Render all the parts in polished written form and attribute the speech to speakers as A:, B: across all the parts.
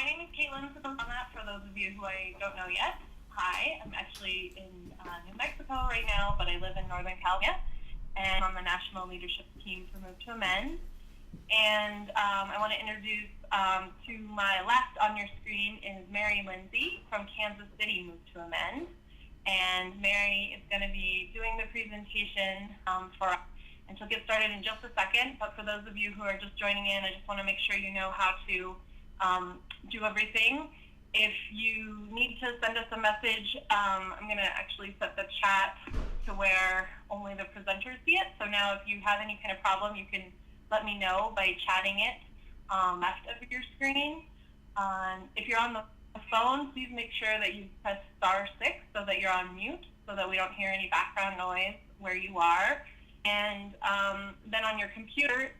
A: my name is Caitlin Savannah, for those of you who I don't know yet. Hi, I'm actually in New Mexico right now, but I live in Northern California, and I'm on the national leadership team for Move to Amend. And I want to introduce to my left on your screen is Lindsay from Kansas City Move to Amend. And Mary is going to be doing the presentation for us. And she'll get started in just a second, but for those of you who are just joining in, I just want to make sure you know how to do everything. If you need to send us a message, I'm going to actually set the chat to where only the presenters see it. So now if you have any kind of problem, you can let me know by chatting it left of your screen. If you're on the phone, please make sure that you press *6 so that you're on mute, so that we don't hear any background noise where you are. And then on your computer,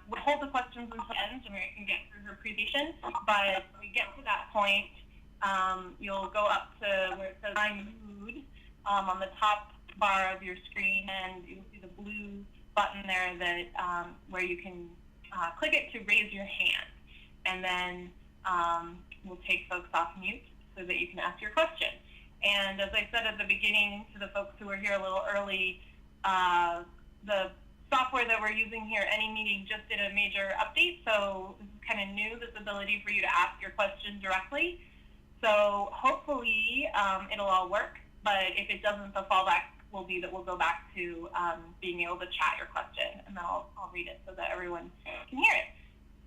A: we'll hold the questions until the end so Mary can get through her presentation. But when we get to that point, you'll go up to where it says I'm mood on the top bar of your screen, and you'll see the blue button there that where you can click it to raise your hand. And then we'll take folks off mute so that you can ask your question. And as I said at the beginning to the folks who were here a little early, the software that we're using here, AnyMeeting, just did a major update, so this is kind of new, this ability for you to ask your question directly. So hopefully it'll all work, but if it doesn't, the fallback will be that we'll go back to being able to chat your question, and then I'll read it so that everyone can hear it.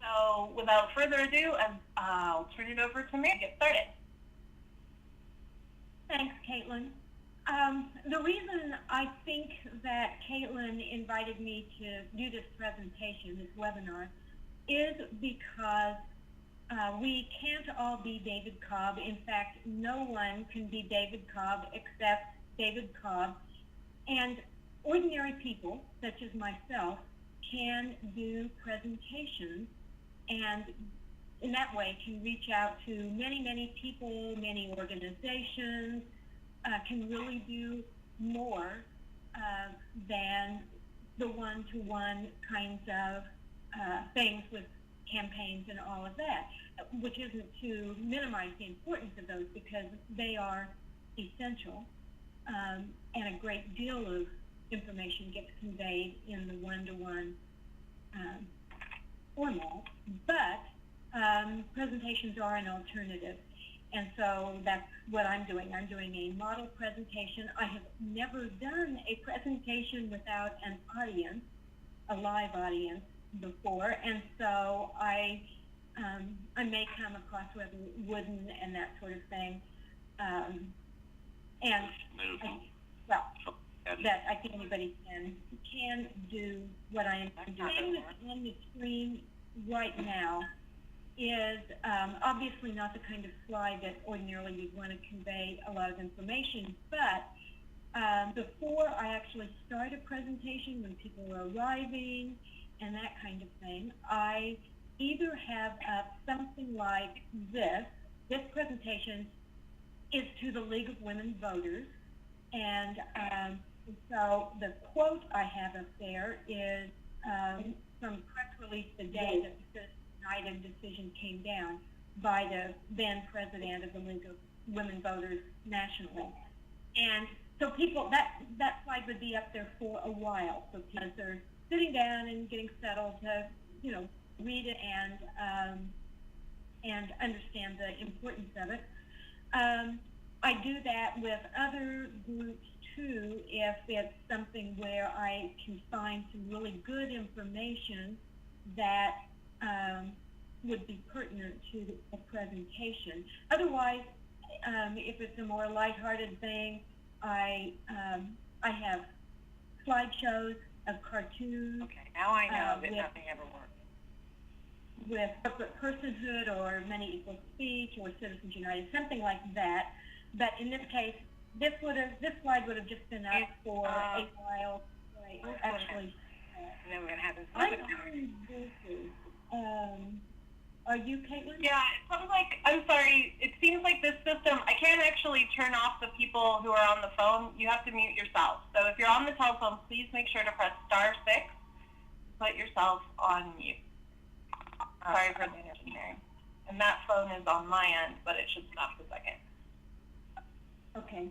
A: So without further ado, I'll turn it over to Mary to get started.
B: Thanks, Caitlin. The reason I think that Caitlin invited me to do this presentation, this webinar, is because we can't all be David Cobb. In fact, no one can be David Cobb except David Cobb. And ordinary people, such as myself, can do presentations, and in that way can reach out to many, many people, many organizations, can really do more than the one-to-one kinds of things with campaigns and all of that, which isn't to minimize the importance of those, because they are essential, and a great deal of information gets conveyed in the one-to-one format. But presentations are an alternative. And so that's what I'm doing. I'm doing a model presentation. I have never done a presentation without an audience, a live audience, before. And so I may come across rather wooden and that sort of thing. That I think anybody can do what I am doing. On the screen right now is obviously not the kind of slide that ordinarily you'd want to convey a lot of information, but before I actually start a presentation, when people are arriving and that kind of thing, I either have up something like this. This presentation is to the League of Women Voters, and so the quote I have up there is from press release the day that the United decision came down by the then president of the League of Women Voters nationally. And so people, that slide would be up there for a while. So people are sitting down and getting settled to, read it and understand the importance of it. I do that with other groups too, if it's something where I can find some really good information that would be pertinent to the presentation. Otherwise, if it's a more lighthearted thing, I have slideshows of cartoons.
A: Okay, now I know that nothing ever works.
B: With corporate personhood or many equal speech or Citizens United, something like that. But in this case, this slide would have just been up for a while. Actually,
A: and then we're going to have this.
B: Are you, Caitlin?
A: Yeah, it sounds like, I'm sorry, it seems like this system, I can't actually turn off the people who are on the phone. You have to mute yourself. So if you're on the telephone, please make sure to press *6 to put yourself on mute. Sorry for the interruption, Mary. And that phone is on my end, but it should stop the second.
B: Okay.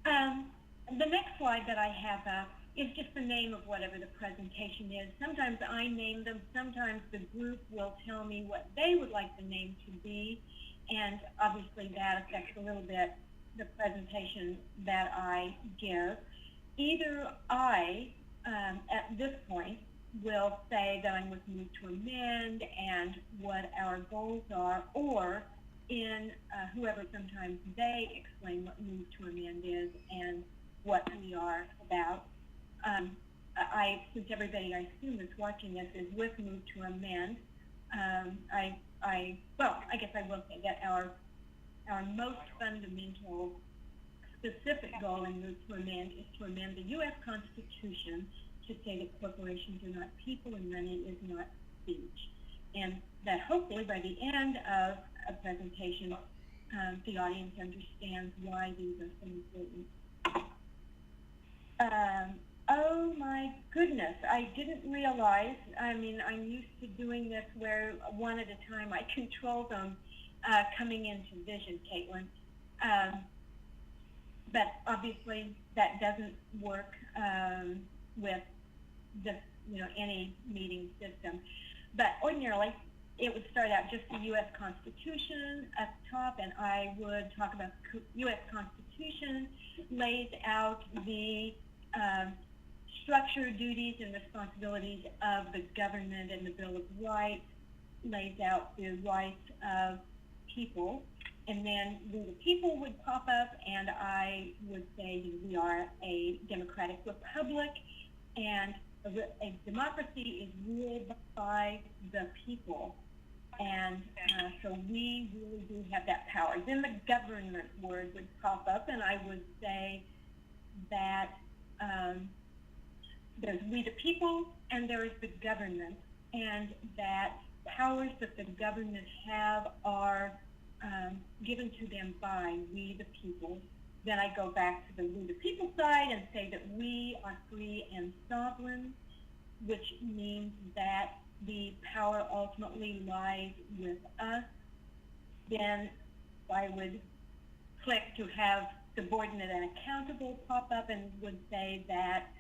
B: The next slide that I have up is just the name of whatever the presentation is. Sometimes I name them, sometimes the group will tell me what they would like the name to be, and obviously that affects a little bit the presentation that I give. Either I, at this point, will say that I'm going to move to amend and what our goals are, or in whoever, sometimes they explain what move to amend is and what we are about. Since everybody I assume that's watching this is with move to amend, I guess I will say that our most fundamental specific goal in move to amend is to amend the U.S. Constitution to say that corporations are not people and money is not speech. And that hopefully by the end of a presentation, the audience understands why these are so important. Oh my goodness, I didn't realize, I'm used to doing this where one at a time I control them coming into vision, Caitlin. But obviously that doesn't work with just, any meeting system. But ordinarily, it would start out just the U.S. Constitution up top, and I would talk about the U.S. Constitution, lays out the structure, duties, and responsibilities of the government and the Bill of Rights, lays out the rights of people, and then we the people would pop up, and I would say we are a democratic republic, and a democracy is ruled by the people, and so we really do have that power. Then the government word would pop up, and I would say that there's we the people and there is the government, and that powers that the government have are given to them by we the people. Then I go back to the we the people side and say that we are free and sovereign, which means that the power ultimately lies with us. Then I would click to have subordinate and accountable pop up and would say that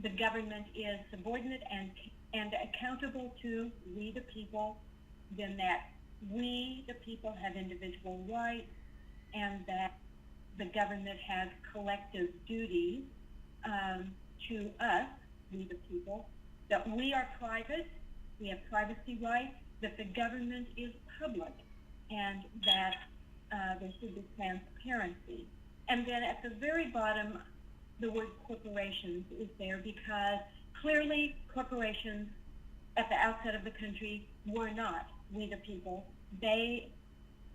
B: the government is subordinate and accountable to we the people, then that we the people have individual rights, and that the government has collective duties to us, we the people, that we are private, we have privacy rights, that the government is public, and that there should be transparency. And then at the very bottom, the word corporations is there because clearly corporations at the outset of the country were not we the people. They,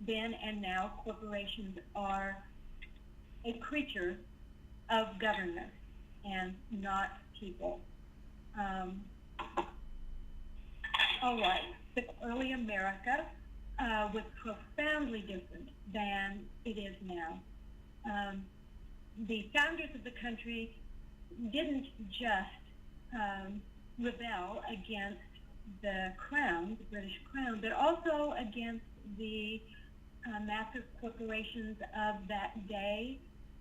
B: then and now, corporations are a creature of government and not people. All right, the early America was profoundly different than it is now. The founders of the country didn't just rebel against the crown, the British crown, but also against the massive corporations of that day,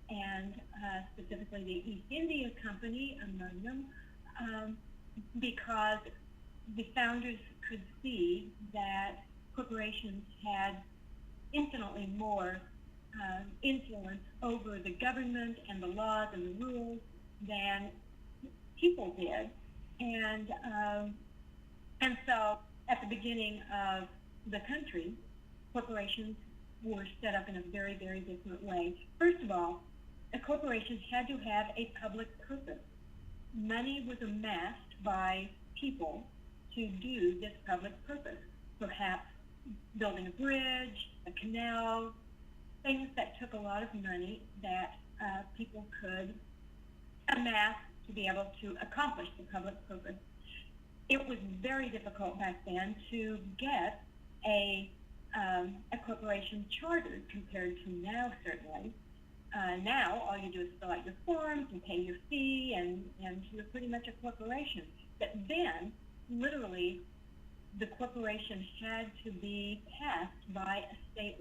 B: and specifically the East India Company among them, because the founders could see that corporations had infinitely more influence over the government and the laws and the rules than people did. And so at the beginning of the country, corporations were set up in a very, very different way. First of all, a corporation had to have a public purpose. Money was amassed by people to do this public purpose, perhaps building a bridge, a canal, things that took a lot of money that people could amass to be able to accomplish the public purpose. It was very difficult back then to get a corporation chartered compared to now, certainly. Now, all you do is fill out your forms and pay your fee, and you're pretty much a corporation. But then, literally, the corporation had to be passed by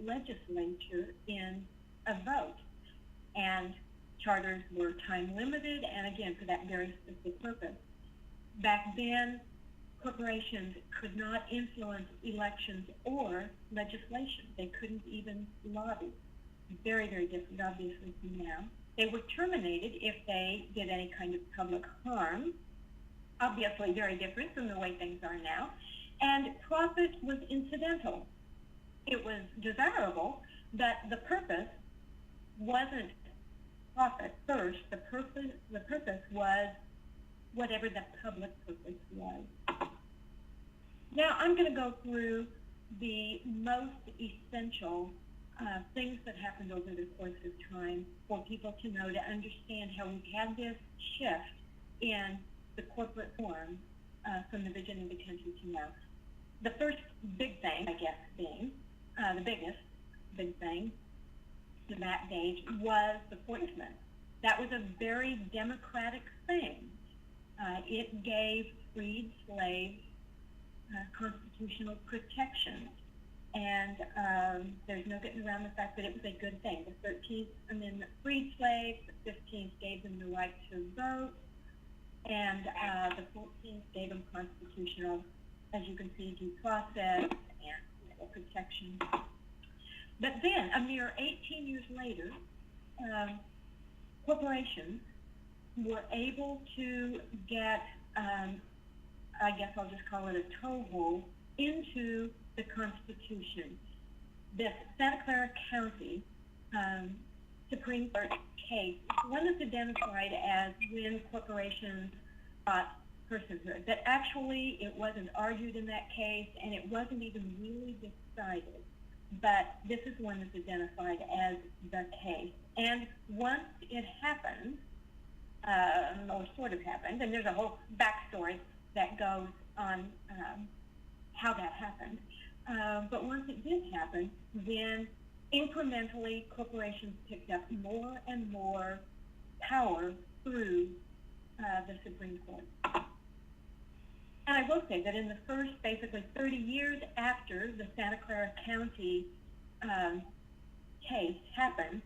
B: legislature in a vote. And charters were time limited, and again, for that very specific purpose. Back then, corporations could not influence elections or legislation. They couldn't even lobby. Very, very different, obviously, from now. They were terminated if they did any kind of public harm. Obviously, very different from the way things are now. And profit was incidental. It was desirable, but the purpose wasn't profit first. The purpose was whatever the public purpose was. Now I'm going to go through the most essential things that happened over the course of time for people to know, to understand how we've had this shift in the corporate form from the beginning of the country to now. The first big thing, I guess, being the biggest big thing to that date was the 14th. That was a very democratic thing. It gave freed slaves constitutional protections, and there's no getting around the fact that it was a good thing. The 13th Amendment freed slaves, the 15th gave them the right to vote, and the 14th gave them constitutional, as you can see, due process and legal protection. But then, a mere 18 years later, corporations were able to get, I guess I'll just call it a toehold, into the Constitution. This Santa Clara County Supreme Court case, one that's identified as when corporations got personhood. But actually, it wasn't argued in that case, and it wasn't even really decided. But this is one that's identified as the case. And once it happened, or sort of happened, and there's a whole backstory that goes on how that happened. But once it did happen, then incrementally corporations picked up more and more power through the Supreme Court. And I will say that in the first basically 30 years after the Santa Clara County case happened,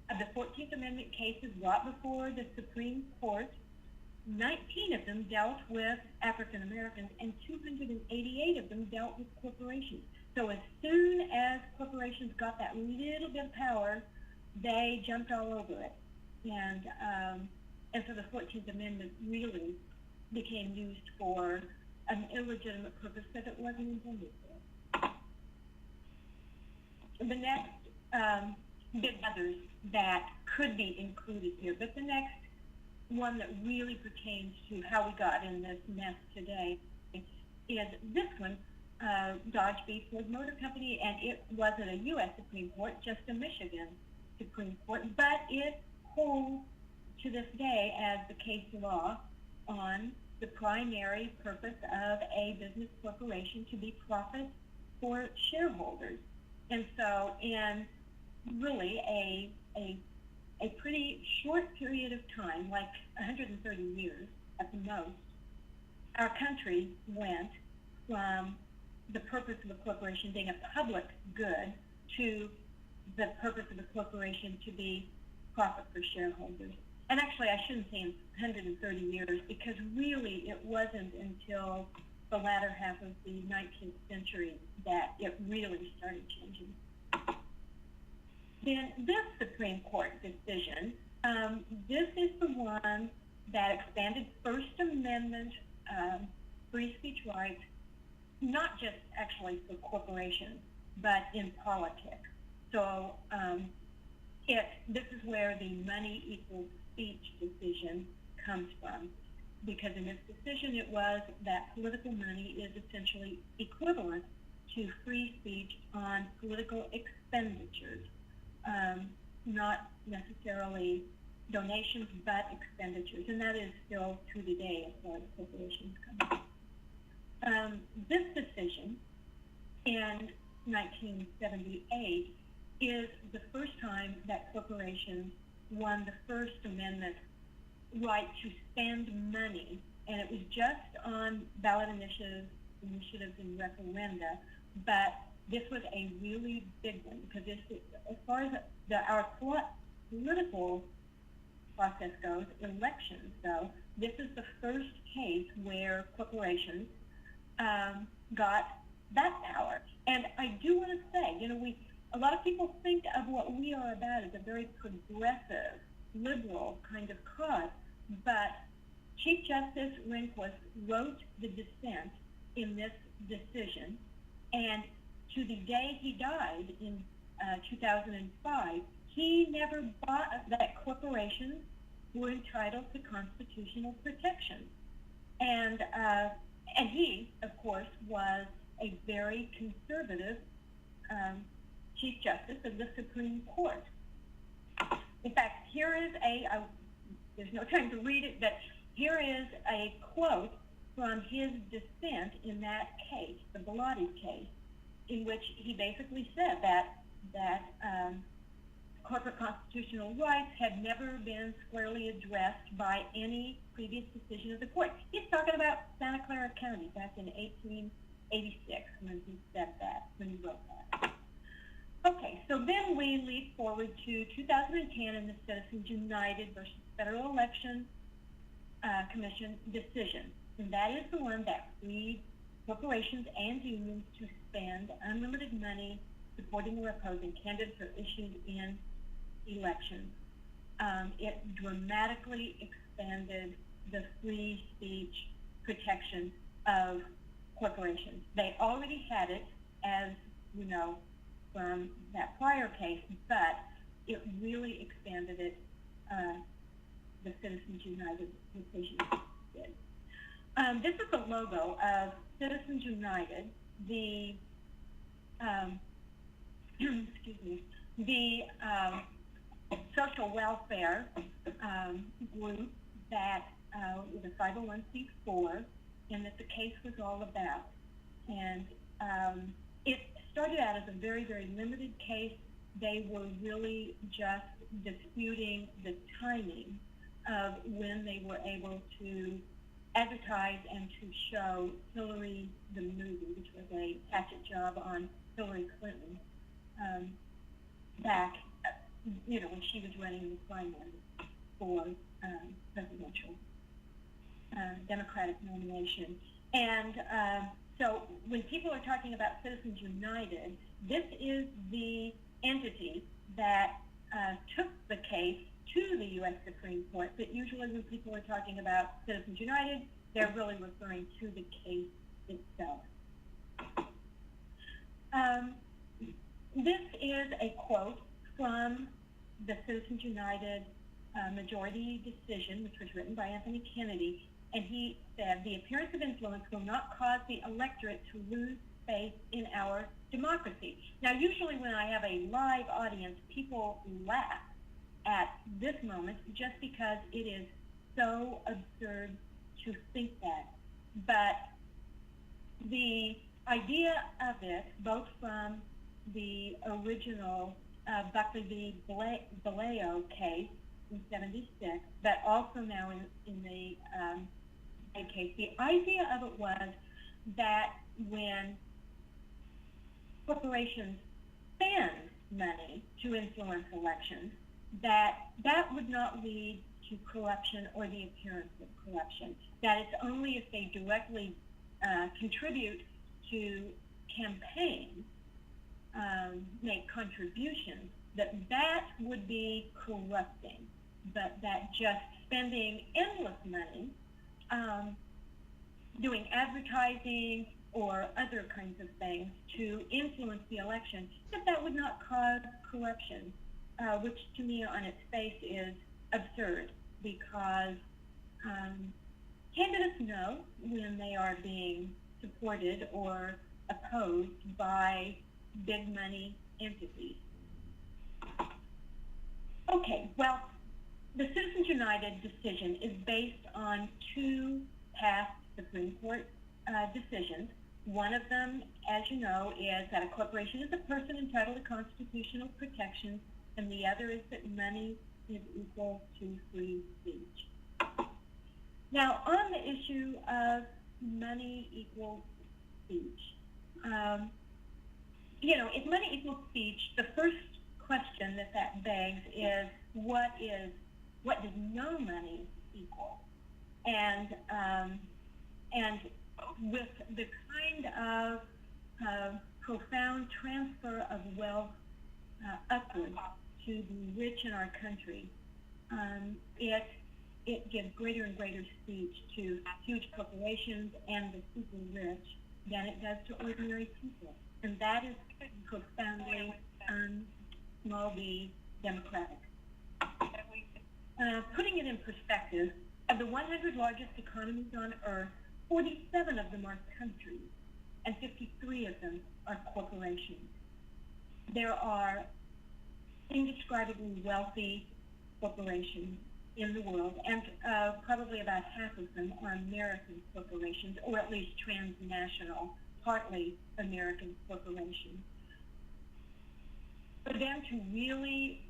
B: the 14th Amendment cases brought before the Supreme Court, 19 of them dealt with African Americans, and 288 of them dealt with corporations. So as soon as corporations got that little bit of power, they jumped all over it. And so the 14th Amendment really became used for an illegitimate purpose that it wasn't intended for. The next, big others that could be included here, but the next one that really pertains to how we got in this mess today is this one, Dodge v. Ford Motor Company, and it wasn't a U.S. Supreme Court, just a Michigan Supreme Court, but it holds to this day as the case law on the primary purpose of a business corporation to be profit for shareholders. And so in really a pretty short period of time, like 130 years at the most, our country went from the purpose of a corporation being a public good to the purpose of a corporation to be profit for shareholders. And actually, I shouldn't say in 130 years, because really it wasn't until the latter half of the 19th century that it really started changing. Then this Supreme Court decision, this is the one that expanded First Amendment free speech rights, not just actually for corporations, but in politics. So this is where the money equals speech decision comes from, because in this decision it was that political money is essentially equivalent to free speech on political expenditures, not necessarily donations, but expenditures, and that is still to today as far as corporations come. This decision in 1978 is the first time that corporations won the First Amendment right to spend money, and it was just on ballot initiatives and referenda, but this was a really big one, because as far as our political process goes, elections go, this is the first case where corporations got that power. And I do want to say, a lot of people think of what we are about as a very progressive, liberal kind of cause, but Chief Justice Rehnquist wrote the dissent in this decision, and to the day he died in 2005, he never bought that corporations were entitled to constitutional protection. And he, of course, was a very conservative Chief Justice of the Supreme Court. In fact, here is there's no time to read it, but here is a quote from his dissent in that case, the Bellotti case, in which he basically said that corporate constitutional rights had never been squarely addressed by any previous decision of the court. He's talking about Santa Clara County back in 1886 when he said that, when he wrote that. Okay, so then we leap forward to 2010 in the Citizens United versus Federal Election Commission decision. And that is the one that freed corporations and unions to spend unlimited money supporting or opposing candidates or issues in elections. It dramatically expanded the free speech protection of corporations. They already had it, as you know, from that prior case, but it really expanded it, the Citizens United decision did. This is the logo of Citizens United, the excuse me, the social welfare group that was a 501c4, and that the case was all about. And it started out as a very, very limited case. They were really just disputing the timing of when they were able to advertise and to show Hillary the movie, which was a hatchet job on Hillary Clinton back, when she was running the primary for presidential Democratic nomination. And so when people are talking about Citizens United, this is the entity that took the case to the U.S. Supreme Court, but usually when people are talking about Citizens United, they're really referring to the case itself. This is a quote from the Citizens United majority decision, which was written by Anthony Kennedy, and he said, "The appearance of influence will not cause the electorate to lose faith in our democracy." Now, usually when I have a live audience, people laugh at this moment just because it is so absurd to think that. But the idea of it, both from the original Buckley v. Valeo case in '76, but also now in the case, the idea of it was that when corporations spend money to influence elections, that would not lead to corruption or the appearance of corruption. That it's only if they directly contribute to campaigns, make contributions, that would be corrupting. But that just spending endless money, doing advertising or other kinds of things to influence the election, that would not cause corruption. Which to me on its face is absurd, because candidates know when they are being supported or opposed by big money entities. Okay, well, the Citizens United decision is based on two past Supreme Court decisions. One of them, as you know, is that a corporation is a person entitled to constitutional protections, and the other is that money is equal to free speech. Now, on the issue of money equals speech, if money equals speech, the first question that begs is what does no money equal? And with the kind of profound transfer of wealth upward to the rich in our country, it gives greater and greater speech to huge corporations and the super rich than it does to ordinary people. And that is profoundly small d democratic. Putting it in perspective, of the 100 largest economies on earth, 47 of them are countries, and 53 of them are corporations. There are indescribably wealthy corporations in the world, and probably about half of them are American corporations, or at least transnational, partly American corporations. For them to really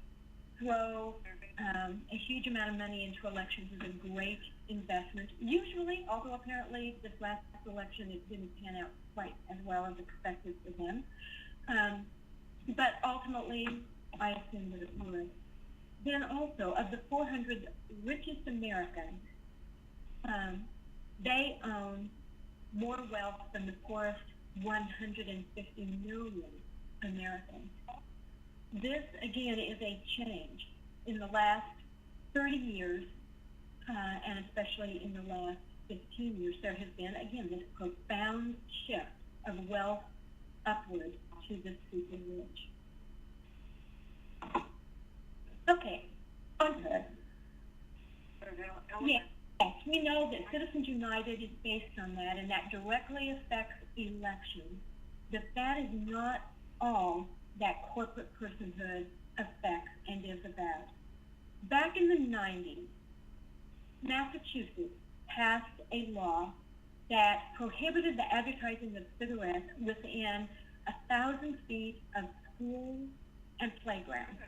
B: throw a huge amount of money into elections is a great investment. Usually, although apparently this last election it didn't pan out quite as well as expected for them, but ultimately I assume that it would. Then also, of the 400 richest Americans, they own more wealth than the poorest 150 million Americans. This, again, is a change. In the last 30 years, and especially in the last 15 years, there has been, again, this profound shift of wealth upward to the super rich. Okay, on to it. Yes, we know that Citizens United is based on that, and that directly affects elections. But that is not all that corporate personhood affects and is about. Back in the 90s, Massachusetts passed a law that prohibited the advertising of cigarettes within 1,000 feet of schools and playgrounds.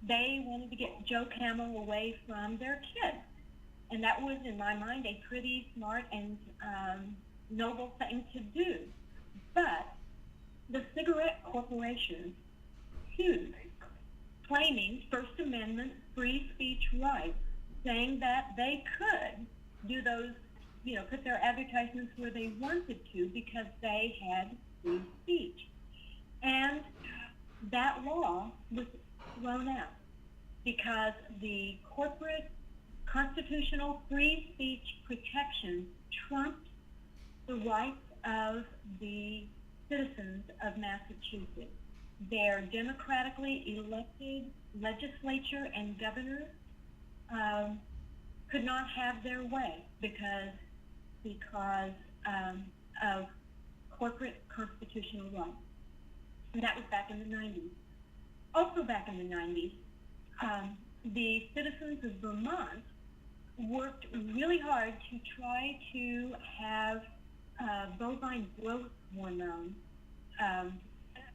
B: They wanted to get Joe Camel away from their kids. And that was, in my mind, a pretty smart and noble thing to do. But the cigarette corporations sued, claiming First Amendment free speech rights, saying that they could do those, put their advertisements where they wanted to because they had free speech. And that law was thrown out because the corporate constitutional free speech protections trumped the rights of the citizens of Massachusetts. Their democratically elected legislature and governors could not have their way because of corporate constitutional rights. And that was back in the 90s. Also back in the 90s, the citizens of Vermont worked really hard to try to have bovine growth hormone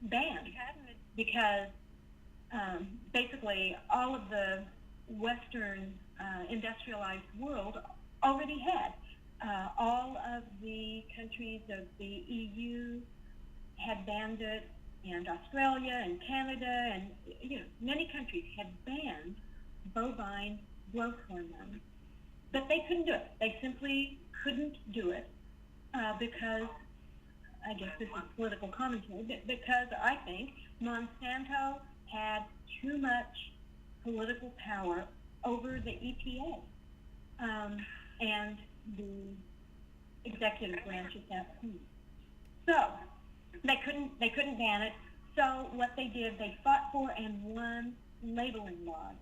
B: banned because basically all of the Western industrialized world already had. All of the countries of the EU had banned it, and Australia and Canada and many countries had banned bovine growth hormone. But they couldn't do it. They simply couldn't do it because, I guess this is political commentary, but because I think Monsanto had too much political power over the EPA and the executive branch at that point. So they couldn't ban it. So what they did, they fought for and won labeling laws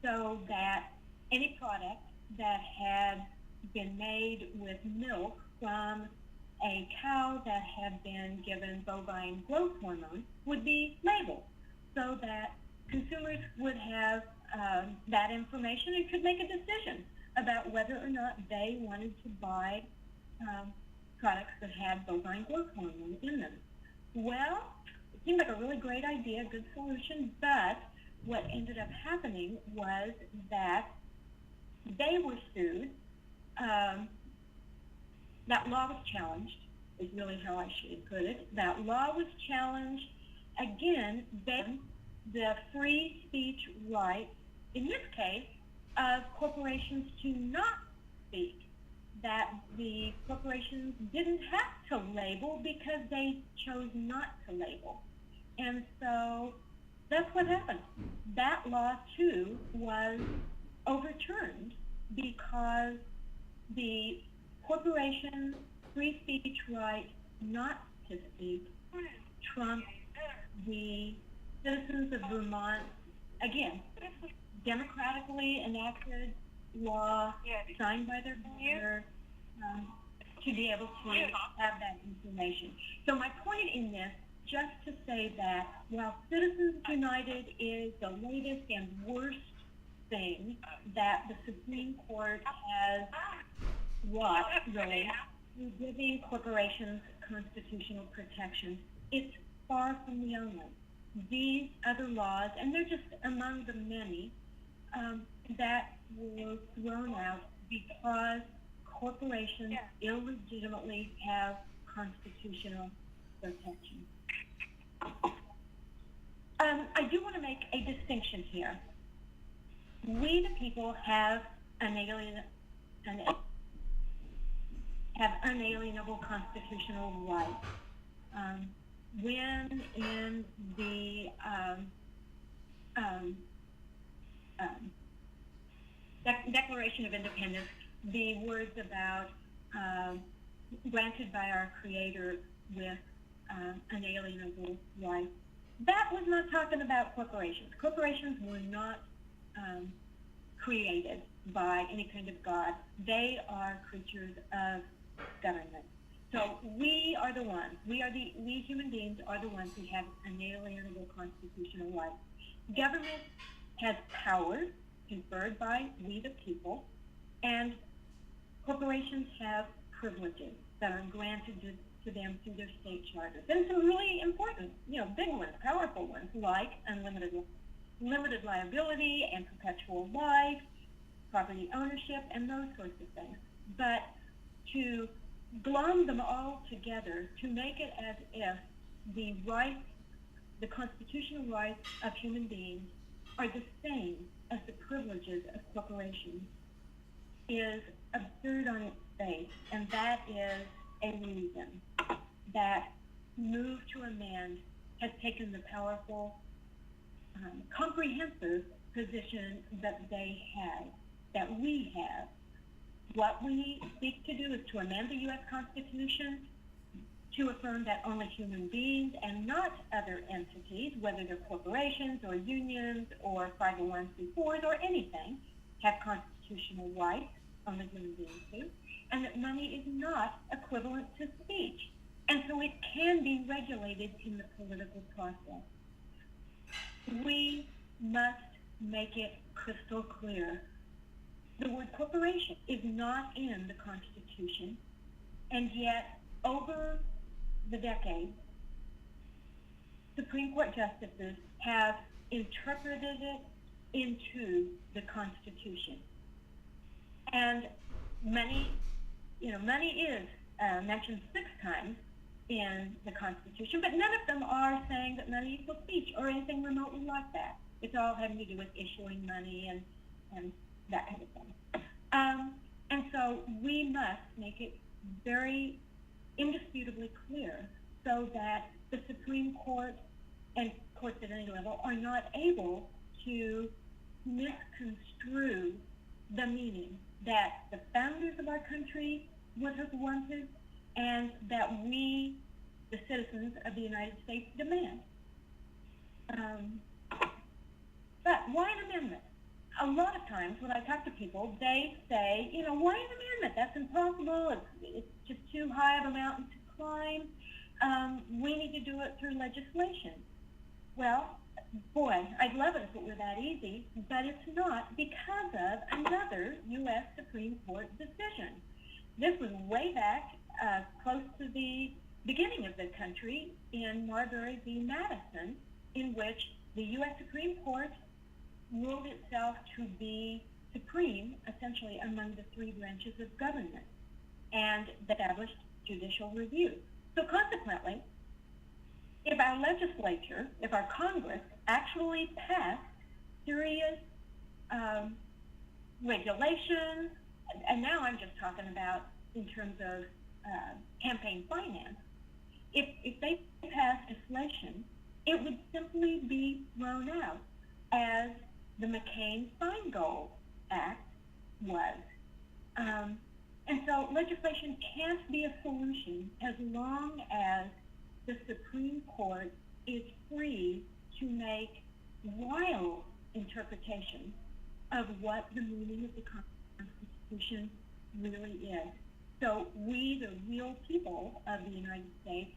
B: so that any product that had been made with milk from a cow that had been given bovine growth hormone would be labeled so that consumers would have that information and could make a decision about whether or not they wanted to buy products that had bovine growth hormone in them. Well, it seemed like a really great idea, good solution, but what ended up happening was that they were sued. That law was challenged, is really how I should put it. That law was challenged, again, based the free speech right, in this case, of corporations to not speak, that the corporations didn't have to label because they chose not to label. And so that's what happened. That law, too, was overturned because the corporation's free speech right not to speak trumped the citizens of Vermont, again, democratically enacted law signed by their governor to be able to have that information. So my point in this, just to say that while Citizens United is the latest and worst thing that the Supreme Court has wrought, really, through giving corporations constitutional protection, it's far from the only. These other laws, and they're just among the many, that were thrown out because corporations illegitimately have constitutional protection. I do want to make a distinction here. We, the people, have unalienable constitutional rights. When in the Declaration of Independence, the words about granted by our Creator with unalienable rights, that was not talking about corporations. Corporations were not created by any kind of God. They are creatures of government. So we are the ones, we human beings are the ones who have unalienable constitutional rights. Government has powers conferred by we the people, and corporations have privileges that are granted to them through their state charters. And some really important, big ones, powerful ones, like limited liability and perpetual life, property ownership, and those sorts of things. But to glom them all together, to make it as if the rights, the constitutional rights of human beings are the same as the privileges of corporations, is absurd on its face. And that is a reason that Move to Amend has taken the powerful, comprehensive position that they have, that we have. What we seek to do is to amend the U.S. Constitution to affirm that only human beings and not other entities, whether they're corporations or unions or 501c4s or anything, have constitutional rights, only human beings do, and that money is not equivalent to speech. And so it can be regulated in the political process. We must make it crystal clear. The word corporation is not in the Constitution, and yet over the decades, Supreme Court justices have interpreted it into the Constitution. And money is mentioned 6 times in the Constitution, but none of them are saying that money equals speech or anything remotely like that. It's all having to do with issuing money and that kind of thing. And so we must make it very indisputably clear so that the Supreme Court and courts at any level are not able to misconstrue the meaning that the founders of our country would have wanted and that we, the citizens of the United States, demand. But why an amendment? A lot of times when I talk to people, they say, why an amendment? That's impossible. It's just too high of a mountain to climb. We need to do it through legislation. Well, boy, I'd love it if it were that easy, but it's not because of another U.S. Supreme Court decision. This was way back close to the beginning of the country in Marbury v. Madison, in which the U.S. Supreme Court ruled itself to be supreme, essentially, among the 3 branches of government and established judicial review. So consequently, if our legislature, if our Congress actually passed serious regulations, and now I'm just talking about in terms of campaign finance, if they passed legislation, it would simply be thrown out as the McCain-Feingold Act was. And so legislation can't be a solution as long as the Supreme Court is free to make wild interpretations of what the meaning of the Constitution really is. So we, the real people of the United States,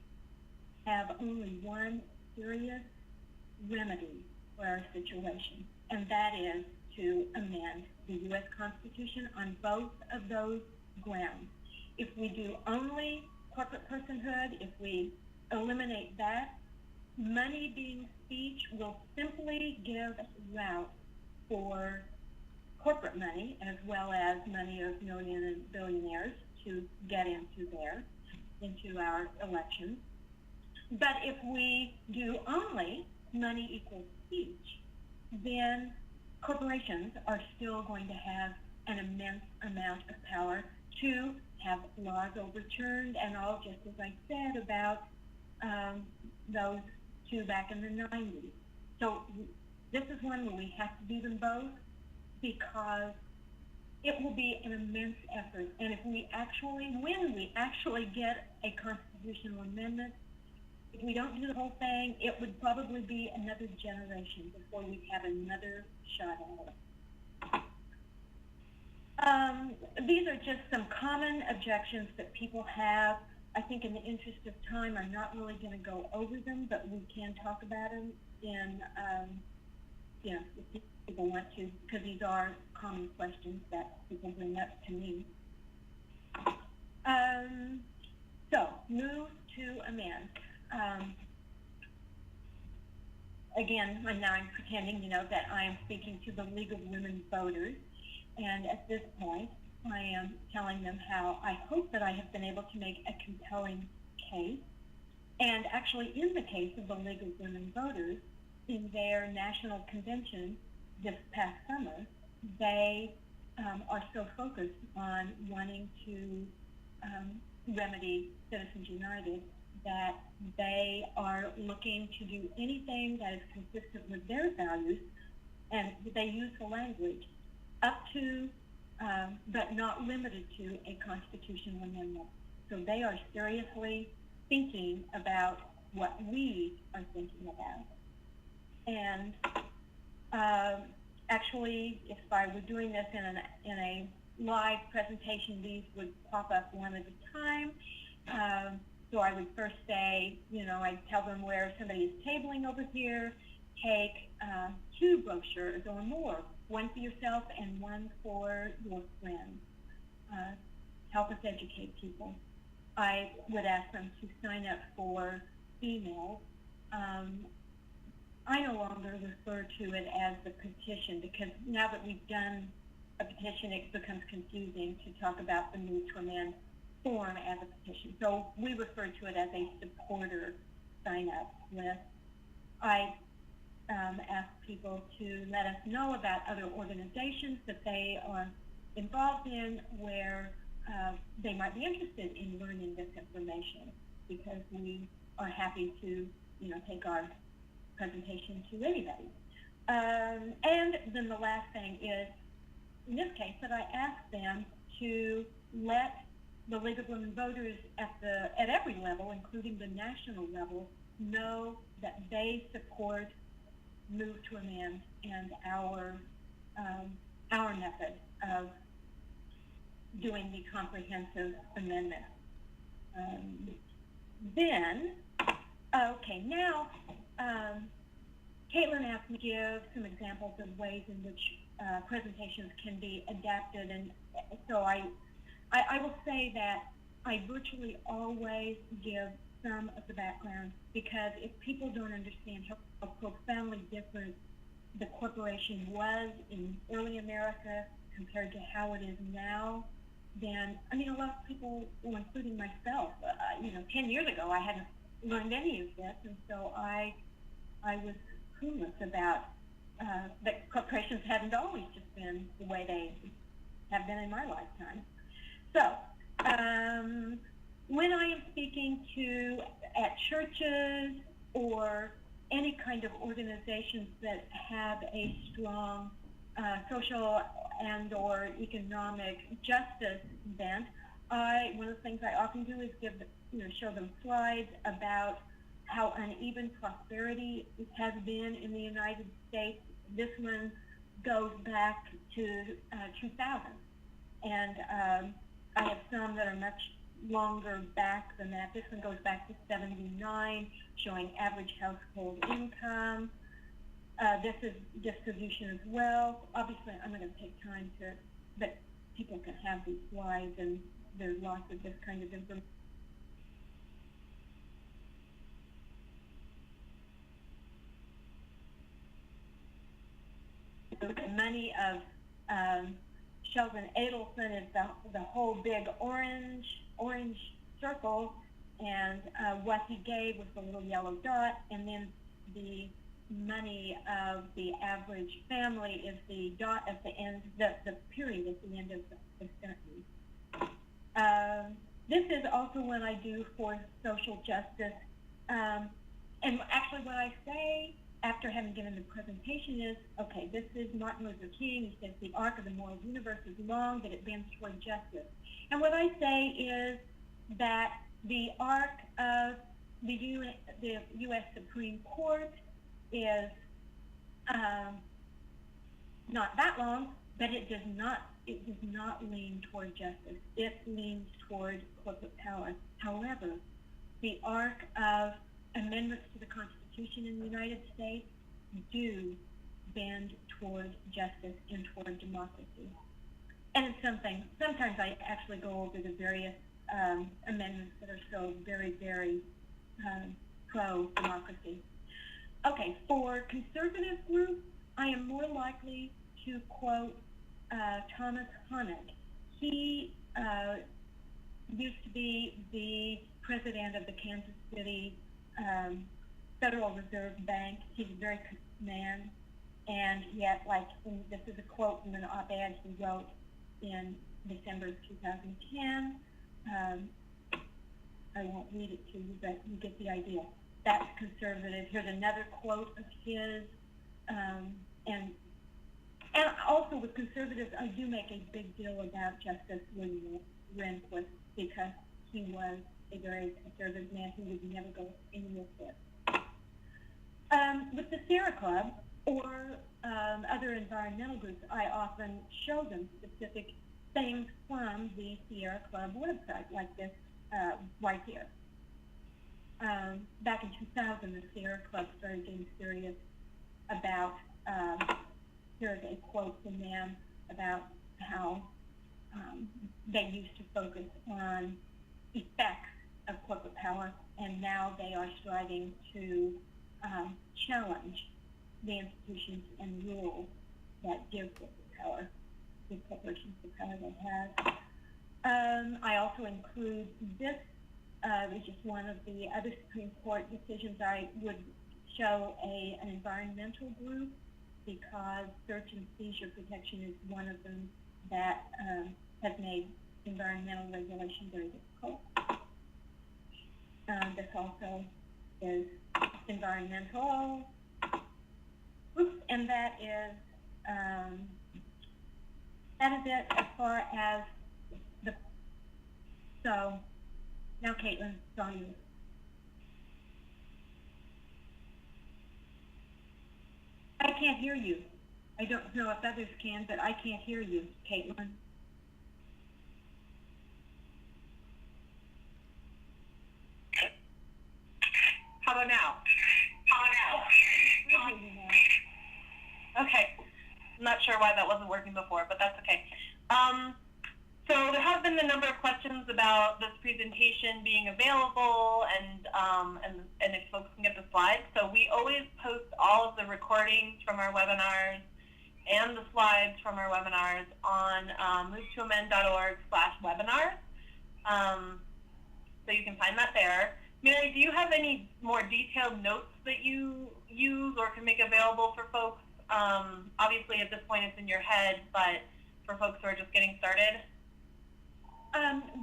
B: have only one serious remedy for our situation, and that is to amend the U.S. Constitution on both of those grounds. If we do only corporate personhood, if we eliminate that, money being speech will simply give route for corporate money as well as money of million and billionaires to get into our elections. But if we do only money equals speech, then corporations are still going to have an immense amount of power to have laws overturned, and all, just as I said about those two back in the 90s. So this is one where we have to do them both, because it will be an immense effort. And if we actually, when we actually get a constitutional amendment, if we don't do the whole thing, it would probably be another generation before we have another shot at it. These are just some common objections that people have. I think in the interest of time, I'm not really going to go over them, but we can talk about them in, if people want to, because these are common questions that people bring up to me. So, move to amend. Again, now I'm pretending, that I am speaking to the League of Women Voters, and at this point, I am telling them how I hope that I have been able to make a compelling case. And actually, in the case of the League of Women Voters, in their national convention this past summer, they are so focused on wanting to remedy Citizens United that they are looking to do anything that is consistent with their values, and they use the language up to, but not limited to, a constitutional amendment. So they are seriously thinking about what we are thinking about. And actually, if I were doing this in a live presentation, these would pop up one at a time. So I would first say, I'd tell them where somebody is tabling over here, take 2 brochures or more, one for yourself and one for your friends. Help us educate people. I would ask them to sign up for emails. I no longer refer to it as the petition, because now that we've done a petition, it becomes confusing to talk about the move to amend form as a petition. So we refer to it as a supporter sign-up list. I ask people to let us know about other organizations that they are involved in where they might be interested in learning this information, because we are happy to, take our presentation to anybody. And then the last thing is, in this case, that I ask them to let the League of Women Voters at every level, including the national level, know that they support Move to Amend and our method of doing the comprehensive amendment. Now, Caitlin asked me to give some examples of ways in which presentations can be adapted, and so I will say that I virtually always give some of the background, because if people don't understand how profoundly different the corporation was in early America compared to how it is now, then, a lot of people, including myself, 10 years ago, I had learned any of this, and so I was clueless about that corporations hadn't always just been the way they have been in my lifetime. So when I am speaking at churches or any kind of organizations that have a strong social and or economic justice bent, one of the things I often do is show them slides about how uneven prosperity has been in the United States. This one goes back to 2000, and I have some that are much longer back than that. This one goes back to 79, showing average household income. This is distribution as well. Obviously, I'm not going to take time but people can have these slides, and there's lots of this kind of information. The money of Sheldon Adelson is the whole big orange circle, and what he gave was the little yellow dot, and then the money of the average family is the dot at the end, the period at the end of the sentence. This is also what I do for social justice, and actually what I say after having given the presentation is, okay, this is Martin Luther King. He says the arc of the moral universe is long, but it bends toward justice. And what I say is that the arc of the U.S. Supreme Court is not that long, but it does not lean toward justice. It leans toward corporate power. However, the arc of amendments to the Constitution in the United States do bend toward justice and toward democracy. And it's sometimes I actually go over the various amendments that are so very, very pro-democracy. Okay, for conservative groups, I am more likely to quote Thomas Hoenig. He used to be the president of the Kansas City Federal Reserve Bank. He's a very good man, and yet, this is a quote from an op-ed he wrote in December of 2010. I won't read it to you, but you get the idea. That's conservative. Here's another quote of his, and also with conservatives, I do make a big deal about Justice William Rehnquist because he was a very conservative man who would never go anywhere with. With the Sierra Club or other environmental groups, I often show them specific things from the Sierra Club website, like this right here. Back in 2000, the Sierra Club started getting serious about, here's a quote from them about how they used to focus on effects of corporate power, and now they are striving to challenge the institutions and rules that give corporations the power they have. I also include this, which is one of the other Supreme Court decisions. I would show an environmental group because search and seizure protection is one of them that has made environmental regulation very difficult. This also is environmental. And that is it as far as so now Caitlin, it's on you. I can't hear you. I don't know if others can, but I can't hear you, Caitlin.
A: How about now? Okay. I'm not sure why that wasn't working before, but that's okay. So there have been a number of questions about this presentation being available and if folks can get the slides. So we always post all of the recordings from our webinars and the slides from our webinars on movetoamend.org/webinars. So you can find that there. Mary, do you have any more detailed notes that you use or can make available for folks? Obviously, at this point, it's in your head, but for folks who are just getting started?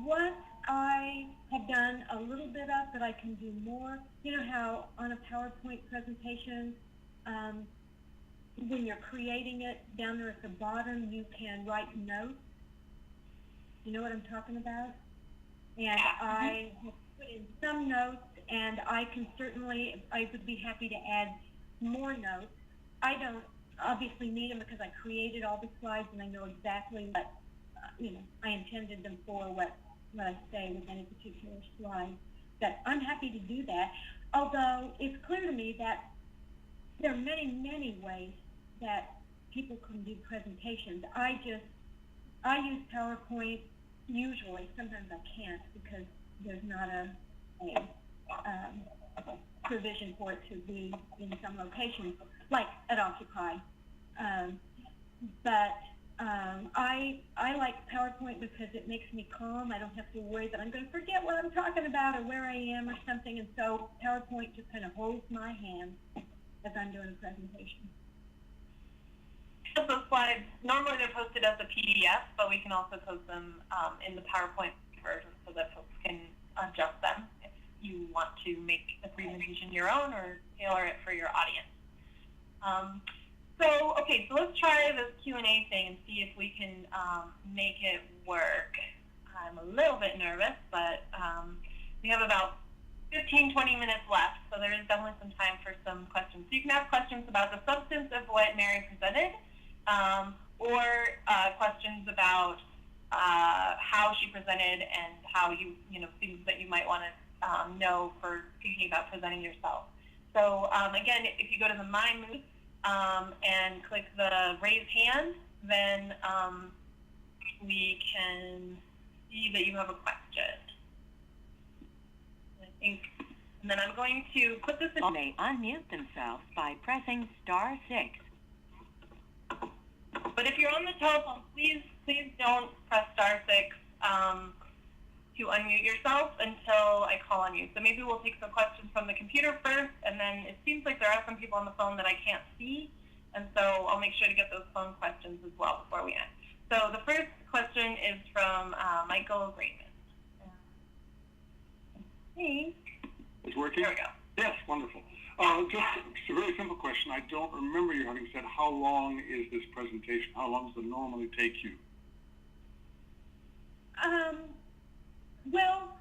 B: What I have done a little bit of, but I can do more, you know how on a PowerPoint presentation, when you're creating it, down there at the bottom, you can write notes. You know what I'm talking about? And I have put in some notes, and I would be happy to add more notes. I don't obviously need them because I created all the slides and I know exactly what, I intended them for, what I say with any particular slide. But I'm happy to do that, although it's clear to me that there are many, many ways that people can do presentations. I use PowerPoint usually. Sometimes I can't because there's not a provision for it to be in some locations, like at Occupy. I like PowerPoint because it makes me calm. I don't have to worry that I'm going to forget what I'm talking about or where I am or something, and so PowerPoint just kind of holds my hand as I'm doing a presentation.
A: Those slides, normally they're posted as a PDF, but we can also post them in the PowerPoint version so that folks can adjust them if you want to make the presentation your own or tailor it for your audience. So let's try this Q&A thing and see if we can make it work. I'm a little bit nervous, but we have about 15, 20 minutes left, so there is definitely some time for some questions. So you can ask questions about the substance of what Mary presented, or questions about how she presented and how things that you might want to know for thinking about presenting yourself. So again, if you go to the My Mood and click the raise hand, then we can see that you have a question. And then I'm going to put this in.
C: They may unmute themselves by pressing *6.
A: But if you're on the telephone, please don't press *6 to unmute yourself until I call on you. So maybe we'll take some questions from the computer first, and then it seems like there are some people on the phone that I can't see, and so I'll make sure to get those phone questions as well before we end. So the first question is from Michael Raymond. Hey.
D: It's working?
A: There we go.
D: Yes, wonderful. Just a very simple question. I don't remember you having said how long is this presentation? How long does it normally take you?
B: Well,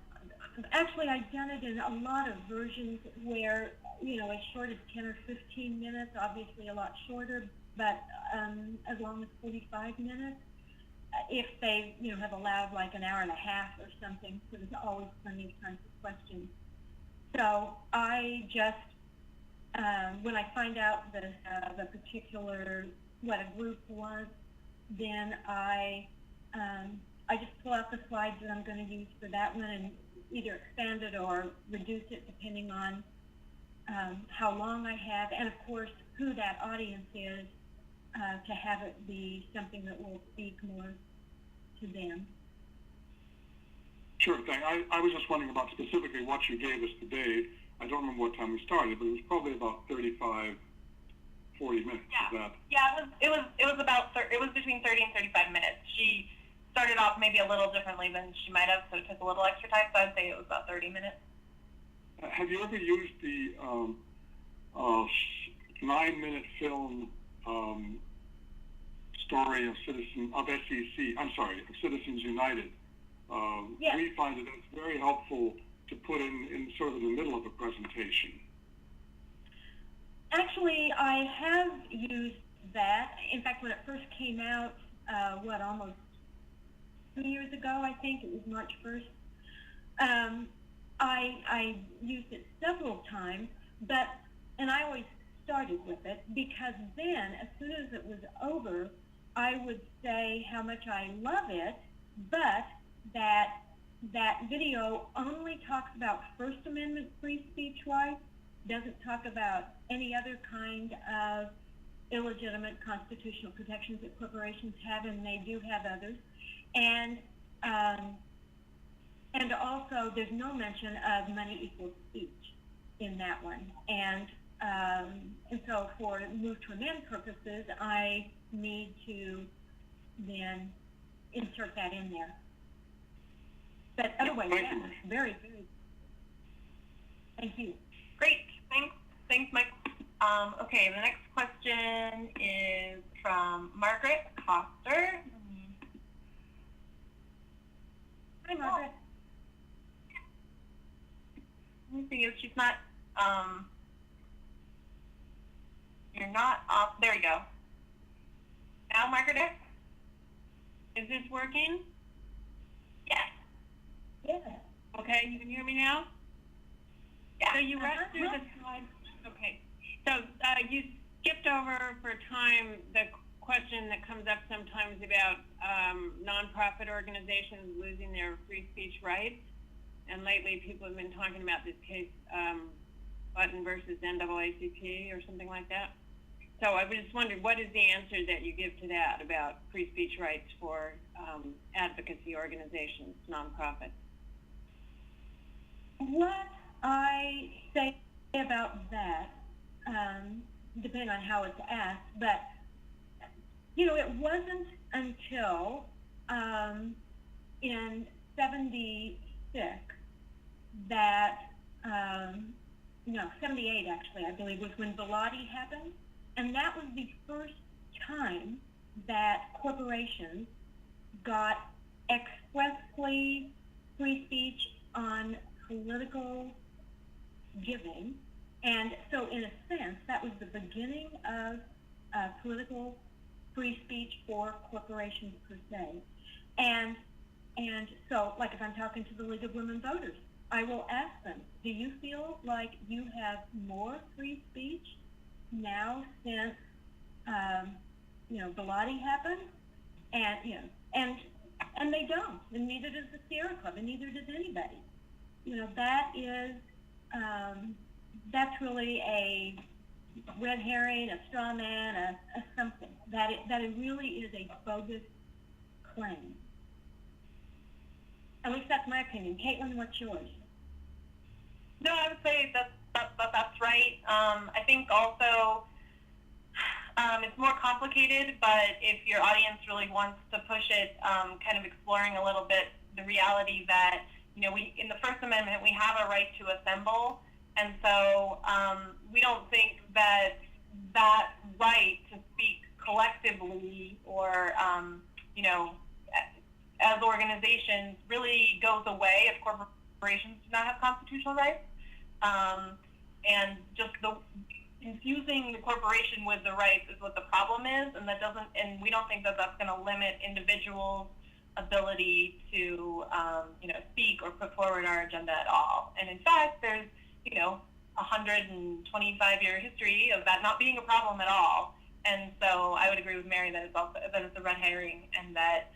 B: actually, I've done it in a lot of versions where, as short as 10 or 15 minutes, obviously a lot shorter, but as long as 45 minutes. If they, have allowed like an hour and a half or something, so there's always plenty of time for questions. So I just, when I find out that the particular, what a group was, then I just pull out the slides that I'm going to use for that one and either expand it or reduce it depending on how long I have, and of course who that audience is, to have it be something that will speak more to them.
D: Sure thing. I was just wondering about specifically what you gave us today. I don't remember what time we started, but it was probably about 35, 40 minutes.
A: Yeah.
D: Is that?
A: Yeah, it was between 30 and 35 minutes. She started off maybe a little differently than she might have, so it took a little extra time, so I'd say it was about 30 minutes.
D: Have you ever used the 9-minute film story of Citizens United?
B: Yes.
D: We find that it's very helpful to put in sort of in the middle of a presentation.
B: Actually, I have used that. In fact, when it first came out, almost 2 years ago, I think, it was March 1st, I used it several times, and I always started with it, because then, as soon as it was over, I would say how much I love it, but that video only talks about First Amendment free speech rights, doesn't talk about any other kind of illegitimate constitutional protections that corporations have, and they do have others. And And also, there's no mention of money equals speech in that one. And so for move to amend purposes, I need to then insert that in there. But otherwise,
D: Thank
B: yeah,
D: you.
B: very, very. Thank you.
A: Great. Thanks, Mike. Okay, the next question is from Margaret Coster.
B: Hi, Margaret.
A: Let me see if she's not, you're not off. There you go. Now, Margaret, is this working? Yes.
B: Yeah.
E: Okay, you can hear me now?
A: Yeah.
E: So you rushed through the slides. Okay. So you skipped over for time the question that comes up sometimes about nonprofit organizations losing their free speech rights. And lately people have been talking about this case, Button versus NAACP or something like that. So I just wondered, what is the answer that you give to that about free speech rights for advocacy organizations, nonprofits?
B: What I say about that, depending on how it's asked, but, you know, it wasn't until in 76 that, 78 actually, I believe, was when Valeo happened. And that was the first time that corporations got expressly free speech on political giving. And so in a sense, that was the beginning of political free speech for corporations per se. And so, like if I'm talking to the League of Women Voters, I will ask them, do you feel like you have more free speech now since, Buckley happened? And, and they don't, and neither does the Sierra Club, and neither does anybody. That is, that's really a red herring, a straw man, a something. That it really is a bogus claim. At least that's my opinion. Caitlin, what's yours?
A: No, I would say that's right. I think also it's more complicated, but if your audience really wants to push it, kind of exploring a little bit the reality that, we in the First Amendment, we have a right to assemble, and so we don't think that that right to speak collectively or, as organizations really goes away if corporations do not have constitutional rights. And just infusing the corporation with the rights is what the problem is, and and we don't think that that's going to limit individuals' ability to, speak or put forward our agenda at all. And in fact, there's, 125-year history of that not being a problem at all. And so I would agree with Mary that it's a red herring, and that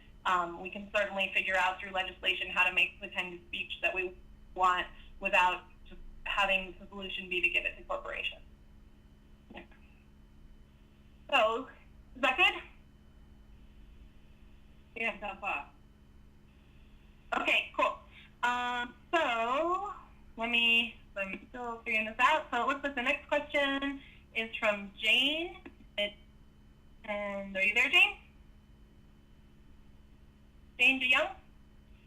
A: we can certainly figure out through legislation how to make the kind of speech that we want without just having the solution be to give it to corporations. Yeah. So, is that good?
E: Yeah, so far.
A: Okay, cool. So I'm still figuring this out. So it looks like the next question is from Jane. And are you there, Jane? Jane DeYoung?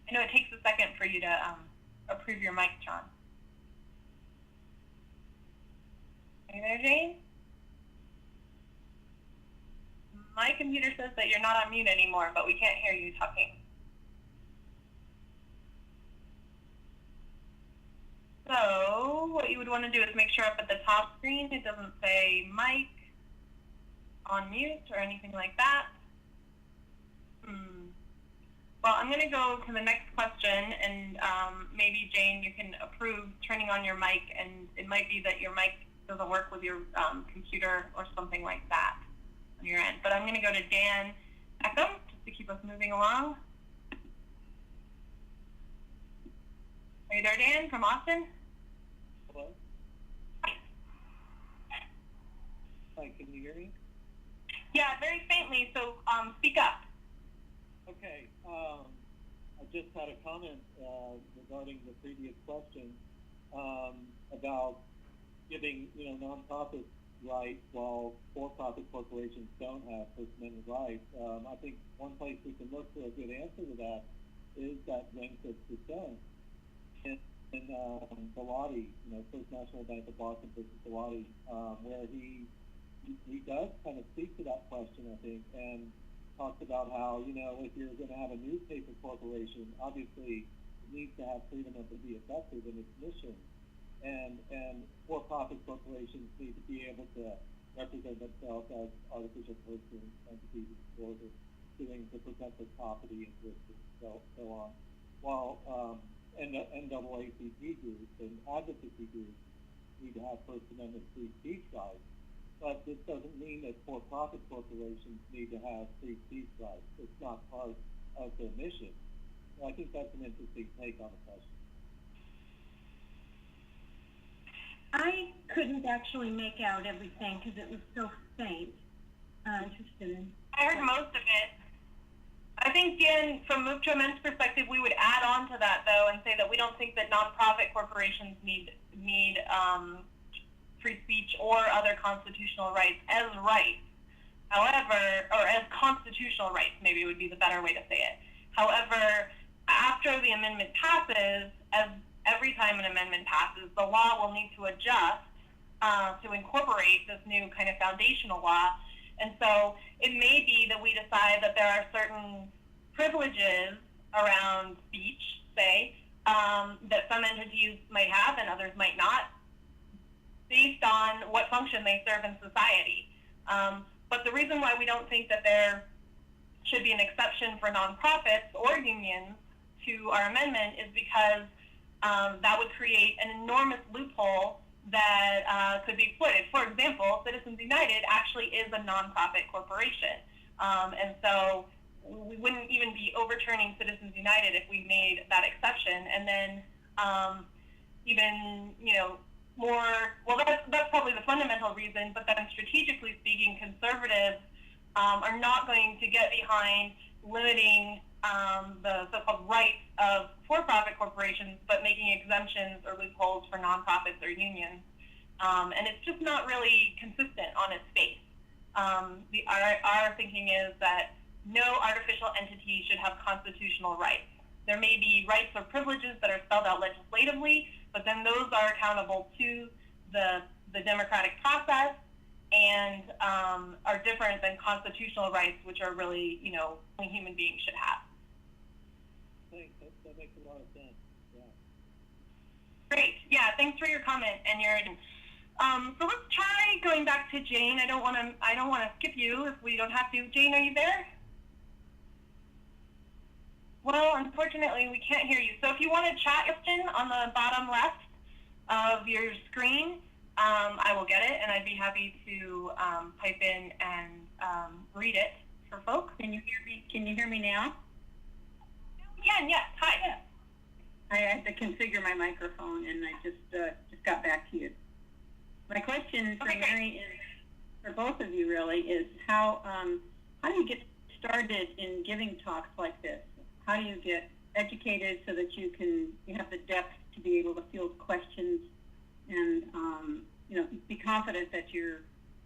A: I know it takes a second for you to approve your mic, John. Are you there, Jane? My computer says that you're not on mute anymore, but we can't hear you talking. So what you would want to do is make sure up at the top screen it doesn't say mic on mute or anything like that. Well, I'm going to go to the next question, and maybe, Jane, you can approve turning on your mic, and it might be that your mic doesn't work with your computer or something like that on your end. But I'm going to go to Dan Eckham, just to keep us moving along. Are you there, Dan, from Austin?
F: Hello? Hi, can you hear me?
A: Yeah, very faintly, so speak up.
F: Okay, I just had a comment regarding the previous question about giving, nonprofits rights while for-profit corporations don't have First Amendment rights. I think one place we can look for a good answer to that is that Rehnquist dissent in Valeo, First National Bank of Boston versus Valeo, where he does kind of speak to that question, I think, and talks about how, if you're going to have a newspaper corporation, obviously it needs to have freedom of to be effective in its mission. And for-profit corporations need to be able to represent themselves as artificial persons, entities, or doing to protect their property interests and so on. While NAACP groups and advocacy groups need to have First Amendment free speech rights. But this doesn't mean that for-profit corporations need to have free speech rights. It's not part of their mission. So I think that's an interesting take on the question.
B: I couldn't actually make out everything because it was so faint. Interested in.
A: I heard most of it. I think, Dan, from Move to Amend's perspective, we would add on to that, though, and say that we don't think that nonprofit corporations need free speech or other constitutional rights as rights. However, or as constitutional rights, maybe would be the better way to say it. However, after the amendment passes, as every time an amendment passes, the law will need to adjust to incorporate this new kind of foundational law. And so it may be that we decide that there are certain privileges around speech, say, that some entities might have and others might not, based on what function they serve in society. But the reason why we don't think that there should be an exception for nonprofits or unions to our amendment is because that would create an enormous loophole that could be exploited. For example, Citizens United actually is a nonprofit corporation. And so we wouldn't even be overturning Citizens United if we made that exception. And then even, that's probably the fundamental reason, but then strategically speaking, conservatives are not going to get behind limiting the so-called rights of for-profit corporations, but making exemptions or loopholes for nonprofits or unions. And it's just not really consistent on its face. Our thinking is that no artificial entity should have constitutional rights. There may be rights or privileges that are spelled out legislatively, but then those are accountable to the democratic process and are different than constitutional rights, which are really, only human beings should have.
F: Thanks. That makes a lot of sense. Yeah.
A: Great. Yeah. Thanks for your comment and your. So let's try going back to Jane. I don't want to skip you if we don't have to. Jane, are you there? Well, unfortunately, we can't hear you. So if you want to chat, question on the bottom left of your screen, I will get it, and I'd be happy to pipe in and read it for folks.
C: Can you hear me? Can you hear me now?
A: Yeah, yes. Hi.
C: Yeah. I had to configure my microphone, and I just got back to you. My question for Mary is, for both of you really, is how do you get started in giving talks like this? How do you get educated so that you have the depth to be able to field questions and be confident that you're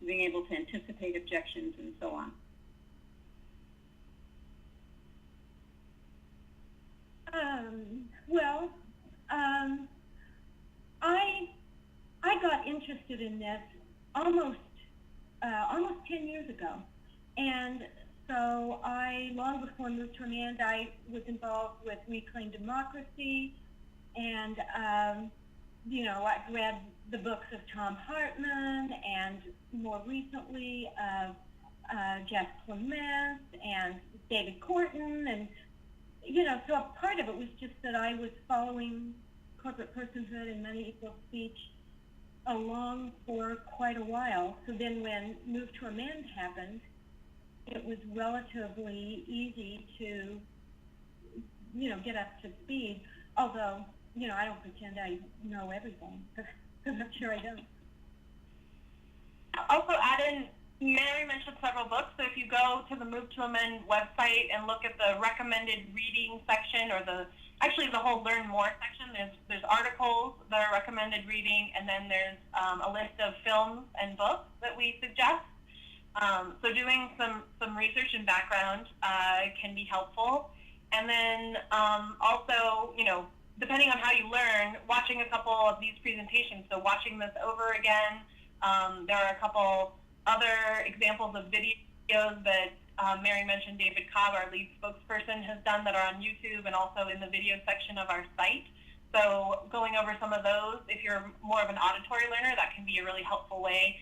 C: being able to anticipate objections and so on?
B: I got interested in this almost 10 years ago, and so long before Move to Amend, I was involved with Reclaim Democracy, and I've read the books of Tom Hartman, and more recently of Jeff Clement and David Corton, and so a part of it was just that I was following corporate personhood and money equals speech along for quite a while. So then when Move to Amend happened, it was relatively easy to, get up to speed. Although, I don't pretend I know everything, because I'm sure I don't.
A: Also add in, Mary mentioned several books, so if if you go to the Move to Amend website and look at the recommended reading section, or the whole Learn More section, there's articles that are recommended reading, and then there's a list of films and books that we suggest. So doing some research and background can be helpful. And then also, depending on how you learn, watching a couple of these presentations, so watching this over again. There are a couple other examples of videos that Mary mentioned. David Cobb, our lead spokesperson, has done that are on YouTube and also in the video section of our site. So going over some of those, if you're more of an auditory learner, that can be a really helpful way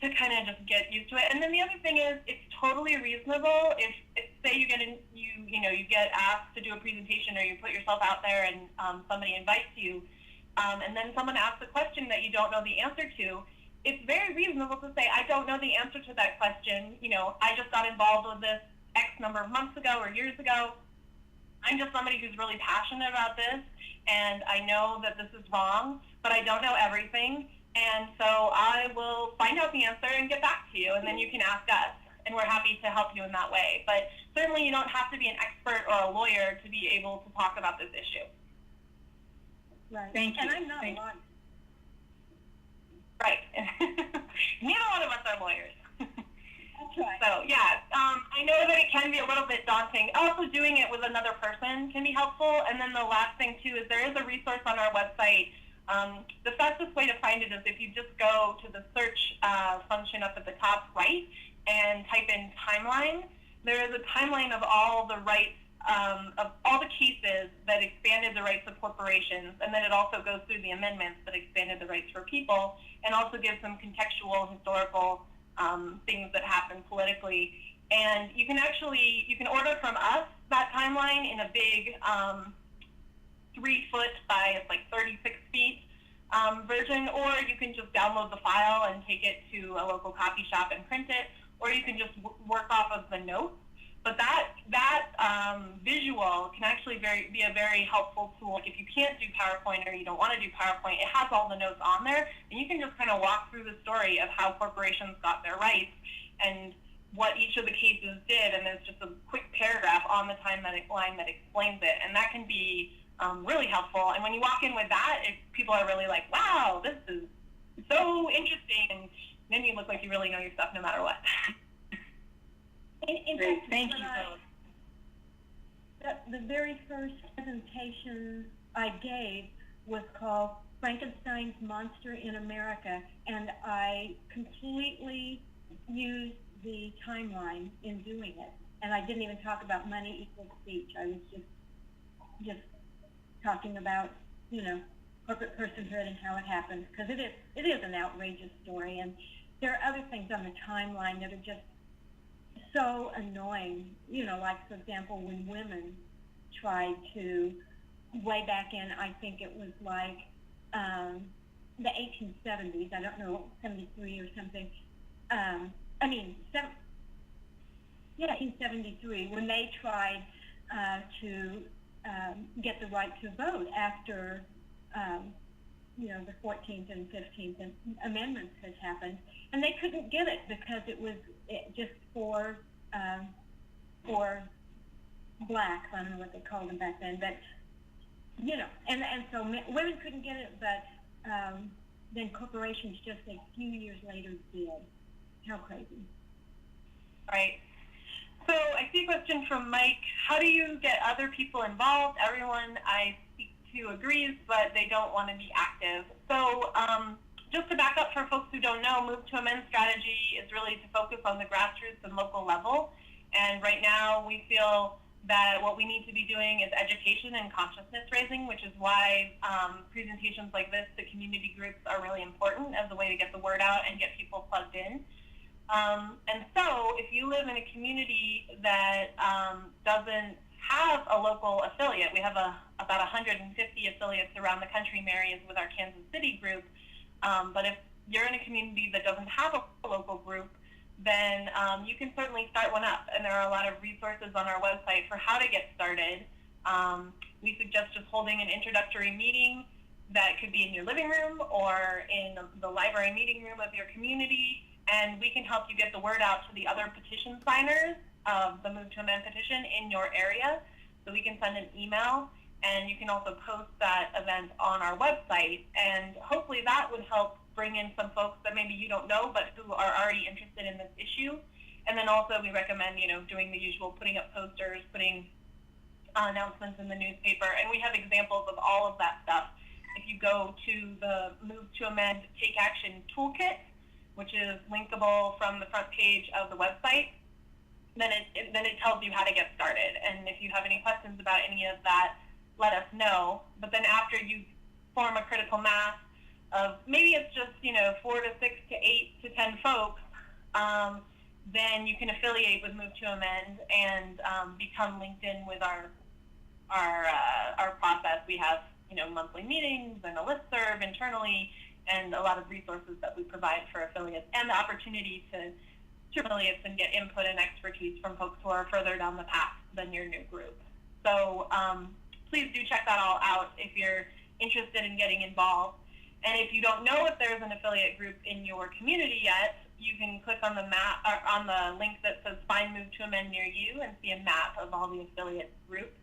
A: to kind of just get used to it. And then the other thing is, it's totally reasonable if say you get asked to do a presentation, or you put yourself out there and somebody invites you, and then someone asks a question that you don't know the answer to. It's very reasonable to say, I don't know the answer to that question. I just got involved with this X number of months ago or years ago. I'm just somebody who's really passionate about this, and I know that this is wrong, but I don't know everything. And so I will find out the answer and get back to you, and then you can ask us, and we're happy to help you in that way. But certainly you don't have to be an expert or a lawyer to be able to talk about this issue.
B: Right.
C: Thank you.
B: And I'm not a lawyer.
A: Right. Neither one of us are lawyers.
B: That's right.
A: So, yeah, I know that it can be a little bit daunting. Also, doing it with another person can be helpful. And then the last thing, too, is there is a resource on our website. The fastest way to find it is if you just go to the search function up at the top right and type in timeline. There is a timeline of all the rights, of all the cases that expanded the rights of corporations, and then it also goes through the amendments that expanded the rights for people, and also gives some contextual, historical things that happened politically. And you can order from us that timeline in a big 3 foot by 36 feet version, or you can just download the file and take it to a local copy shop and print it, or you can just work off of the notes. But that visual can actually be a very helpful tool. If you can't do PowerPoint or you don't want to do PowerPoint, it has all the notes on there, and you can just kind of walk through the story of how corporations got their rights and what each of the cases did, and there's just a quick paragraph on the timeline that explains it, and that can be really helpful. And when you walk in with that, people are really like, wow, this is so interesting, and then you look like you really know your stuff no matter what.
B: In
C: Great,
B: fact,
C: thank you.
B: The very first presentation I gave was called Frankenstein's Monster in America, and I completely used the timeline in doing it. And I didn't even talk about money equals speech. I was just talking about, corporate personhood and how it happens, because it is an outrageous story, and there are other things on the timeline that are just so annoying, like, for example, when women tried to, way back in, I think it was like the 1870s, I don't know, 73 or something, 1873, when they tried to get the right to vote after, the 14th and 15th amendments had happened, and they couldn't get it because it was just for blacks. I don't know what they called them back then, but and so women couldn't get it, but then corporations just a few years later did. How crazy!
A: Right. So I see a question from Mike. How do you get other people involved? Everyone I speak to agrees, but they don't want to be active. So just to back up for folks who don't know, Move to Amend strategy is really to focus on the grassroots and local level. And right now we feel that what we need to be doing is education and consciousness raising, which is why presentations like this to community groups are really important as a way to get the word out and get people plugged in. And so if you live in a community that doesn't have a local affiliate, we have about 150 affiliates around the country. Mary is with our Kansas City group. But if you're in a community that doesn't have a local group, then you can certainly start one up. And there are a lot of resources on our website for how to get started. We suggest just holding an introductory meeting that could be in your living room or in the library meeting room of your community, and we can help you get the word out to the other petition signers of the Move to Amend petition in your area. So we can send an email, and you can also post that event on our website, and hopefully that would help bring in some folks that maybe you don't know but who are already interested in this issue. And then also we recommend, doing the usual, putting up posters, putting announcements in the newspaper, and we have examples of all of that stuff. If you go to the Move to Amend Take Action Toolkit, which is linkable from the front page of the website, then it tells you how to get started. And if you have any questions about any of that, let us know. But then after you form a critical mass of maybe it's just 4 to 6 to 8 to 10 folks, then you can affiliate with Move to Amend and become linked in with our process. We have monthly meetings and a listserv internally, and a lot of resources that we provide for affiliates, and the opportunity to affiliates and get input and expertise from folks who are further down the path than your new group. So please do check that all out if you're interested in getting involved. And if you don't know if there's an affiliate group in your community yet, you can click on the map, or on the link that says Find Move to Amend near you, and see a map of all the affiliate groups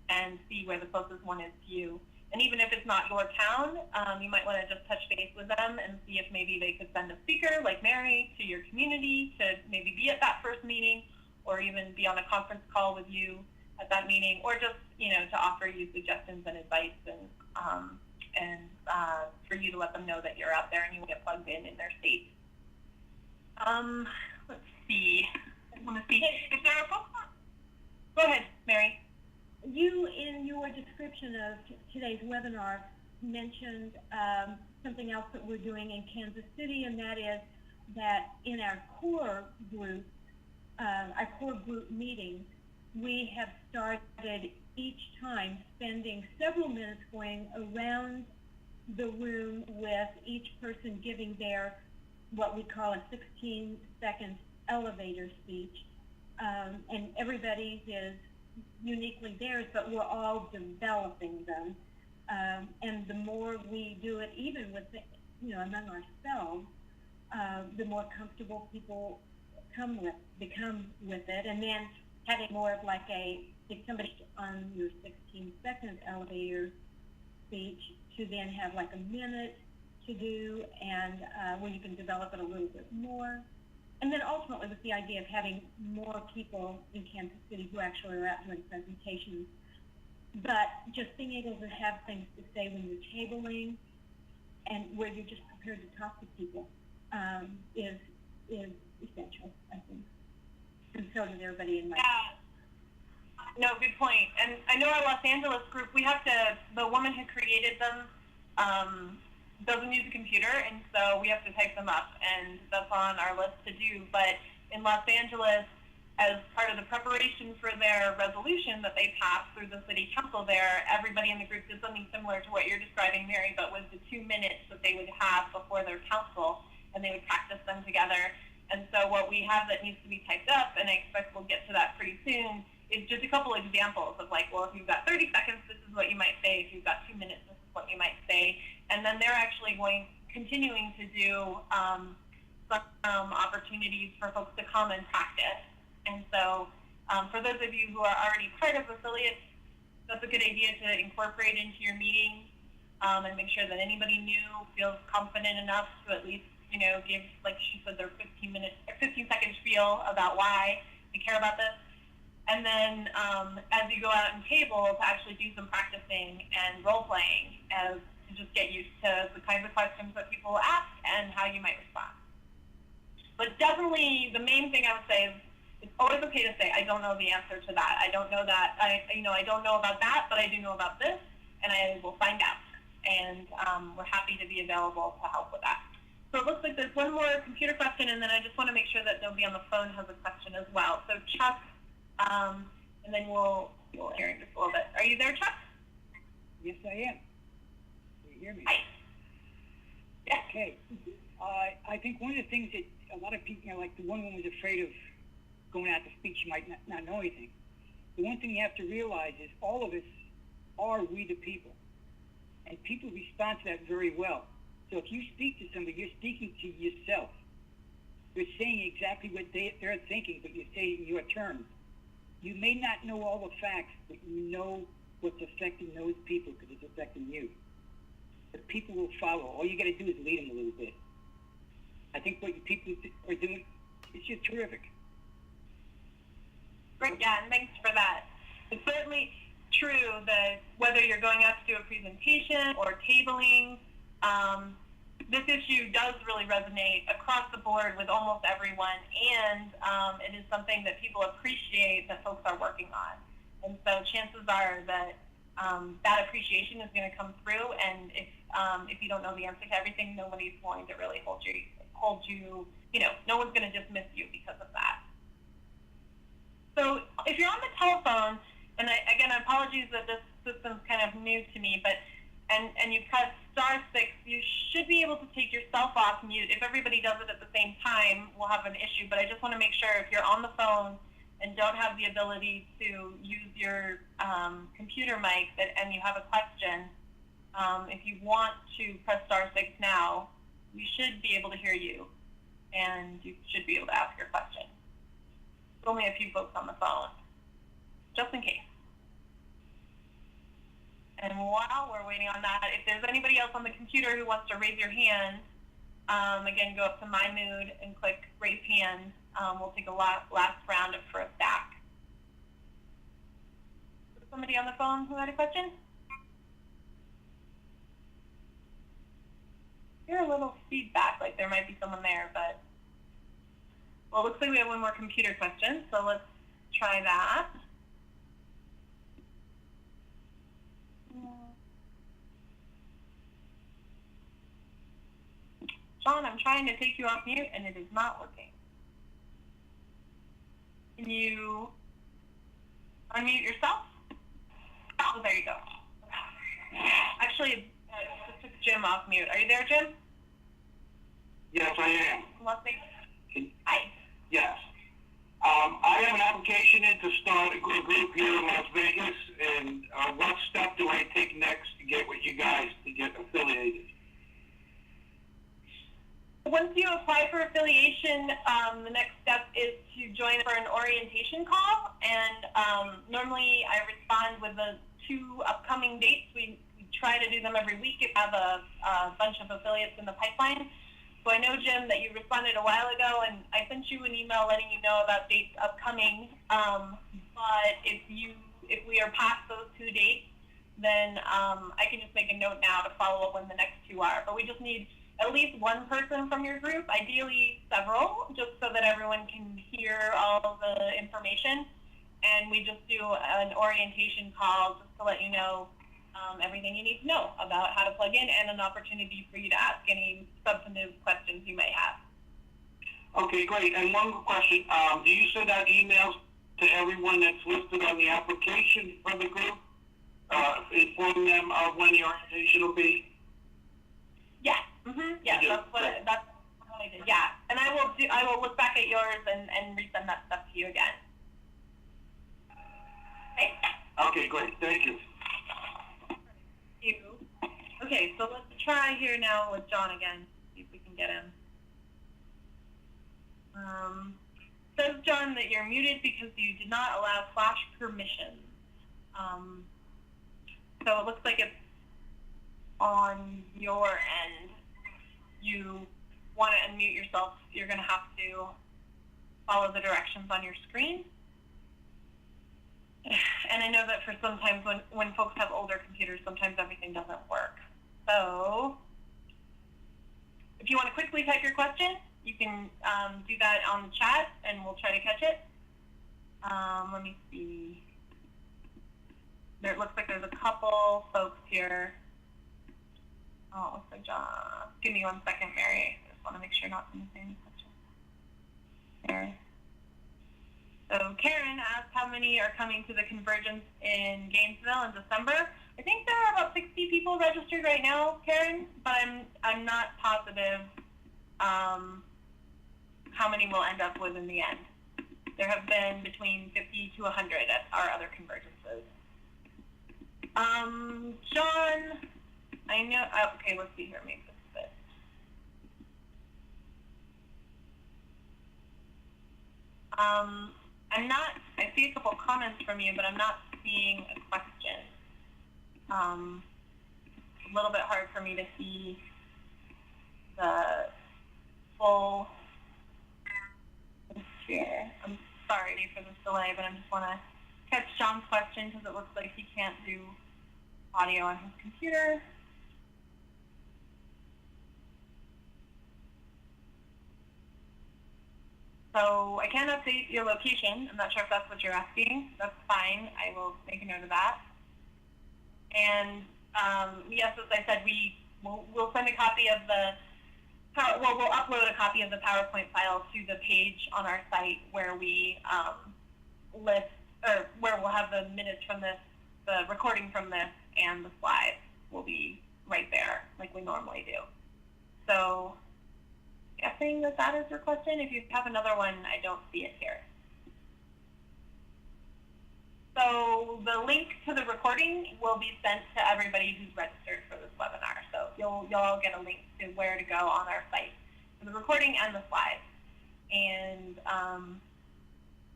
A: and see where the closest one is to you. And even if it's not your town, you might want to just touch base with them and see if maybe they could send a speaker like Mary to your community to maybe be at that first meeting, or even be on a conference call with you at that meeting, or just to offer you suggestions and advice, and for you to let them know that you're out there and you will get plugged in their state. Let's see. I want to see if there are folks. Go ahead, Mary.
B: You, in your description of today's webinar, mentioned something else that we're doing in Kansas City, and that is that in our core group meetings, we have started each time spending several minutes going around the room with each person giving their, what we call a 16-second elevator speech, and everybody's is uniquely theirs, but we're all developing them. And the more we do it, even with among ourselves, the more comfortable people become with it, and then having more of like if somebody on your 16-second elevator speech, to then have like a minute to do, and where you can develop it a little bit more. And then ultimately with the idea of having more people in Kansas City who actually are out doing presentations. But just being able to have things to say when you're tabling, and where you're just prepared to talk to people, is essential, I think. And so does everybody in my...
A: No, good point. And I know our Los Angeles group, the woman who created them doesn't use a computer, and so we have to type them up, and that's on our list to do. But in Los Angeles, as part of the preparation for their resolution that they passed through the city council there, everybody in the group did something similar to what you're describing, Mary, but with the 2 minutes that they would have before their council, and they would practice them together. And so what we have that needs to be typed up, and I expect we'll get to that pretty soon, is just a couple examples of like, well, if you've got 30 seconds, this is what you might say. If you've got 2 minutes, this is what you might say. And then they're actually continuing to do some opportunities for folks to come and practice. And so for those of you who are already part of affiliates, that's a good idea to incorporate into your meeting, and make sure that anybody new feels confident enough to at least, give, like she said, their 15-second spiel about why they care about this. And then as you go out and table, to actually do some practicing and role-playing to just get used to the kinds of questions that people ask and how you might respond. But definitely the main thing I would say is it's always okay to say, I don't know the answer to that. I don't know that. I don't know about that, but I do know about this, and I will find out. And we're happy to be available to help with that. So it looks like there's one more computer question, and then I just want to make sure that nobody on the phone has a question as well. So Chuck, and then we'll hear in just a little bit. Are you there, Chuck?
G: Yes, I am. Can you hear me?
A: Hi. Yeah.
G: Okay. I think one of the things that a lot of people, like the one was afraid of going out to speak, she might not know anything. The one thing you have to realize is all of us are we the people. And people respond to that very well. So if you speak to somebody, you're speaking to yourself. You're saying exactly what they're thinking, but you say it in your terms. You may not know all the facts, but you know what's affecting those people because it's affecting you. The people will follow. All you got to do is lead them a little bit. I think what you people are doing is just terrific.
A: Great, yeah, and thanks for that. It's certainly true that whether you're going out to do a presentation or tabling, this issue does really resonate across the board with almost everyone, and it is something that people appreciate that folks are working on. And so chances are that that appreciation is going to come through, and if you don't know the answer to everything, nobody's going to really hold you, no one's going to dismiss you because of that. So if you're on the telephone, and again, apologies that this system's kind of new to me, but and you press *6, you should be able to take yourself off mute. If everybody does it at the same time, we'll have an issue, but I just want to make sure if you're on the phone and don't have the ability to use your computer mic and you have a question, if you want to press *6 now, we should be able to hear you, and you should be able to ask your question. There's only a few folks on the phone, just in case. And while we're waiting on that, if there's anybody else on the computer who wants to raise your hand, again, go up to My Mood and click Raise Hand. We'll take a last round for a stack. Is there somebody on the phone who had a question? I hear a little feedback, like there might be someone there, but well, it looks like we have one more computer question, so let's try that. John, I'm trying to take you off mute, and it is not working. Can you unmute yourself? Oh, there you go. Actually, just took Jim off mute. Are you there, Jim?
H: Yes, I am.
A: Hi.
H: Yes. I have an application in to start a group here in Las Vegas, and what step do I take next to get with you guys to get affiliated?
A: Once you apply for affiliation, the next step is to join for an orientation call, and normally I respond with the 2 upcoming dates. We try to do them every week if we have a bunch of affiliates in the pipeline. So I know, Jim, that you responded a while ago, and I sent you an email letting you know about dates upcoming. But if we are past those 2 dates, then I can just make a note now to follow up when the next 2 are. But we just need at least one person from your group, ideally several, just so that everyone can hear all of the information. And we just do an orientation call just to let you know everything you need to know about how to plug in, and an opportunity for you to ask any substantive questions you may have.
H: Okay, great. And one question, do you send out emails to everyone that's listed on the application for the group, informing them of when the orientation will be?
A: Yeah. Yeah, that's what I did. Yeah, and I will look back at yours and resend that stuff to you again. Okay.
H: Okay, great. Thank you.
A: Okay, so let's try here now with John again. See if we can get him. Says John that you're muted because you did not allow flash permissions. So it looks like it's on your end. You want to unmute yourself, you're going to have to follow the directions on your screen. And I know that for sometimes when folks have older computers, sometimes everything doesn't work. So if you want to quickly type your question, you can do that on the chat, and we'll try to catch it. Let me see. It looks like there's a couple folks here. Oh, it looks like John. Give me 1 second, Mary. I just want to make sure not to miss any questions. There. So Karen asked how many are coming to the convergence in Gainesville in December. I think there are about 60 people registered right now, Karen, but I'm not positive how many we'll end up with in the end. There have been between 50 to 100 at our other convergences. John, I know. Okay, let's see here. Maybe this is it. I see a couple comments from you, but I'm not seeing a question. A little bit hard for me to see the full share. I'm sorry for this delay, but I just want to catch John's question because it looks like he can't do audio on his computer. So I can update your location. I'm not sure if that's what you're asking. That's fine. I will make a note of that. And yes, as I said, we'll send a copy of the we'll upload a copy of the PowerPoint file to the page on our site where we list, or where we'll have the minutes from this, the recording from this, and the slides will be right there, like we normally do. So, guessing that is your question. If you have another one, I don't see it here. So the link to the recording will be sent to everybody who's registered for this webinar. So you'll all get a link to where to go on our site for the recording and the slides. And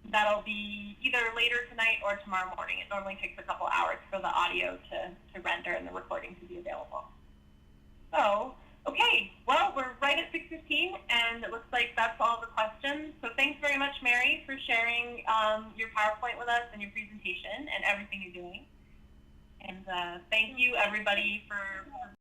A: that'll be either later tonight or tomorrow morning. It normally takes a couple hours for the audio to render and the recording to be available. So, okay, well, we're right at 6:15, and it looks like that's all the questions. So thanks very much, Mary, for sharing your PowerPoint with us and your presentation and everything you're doing. And thank you, everybody, for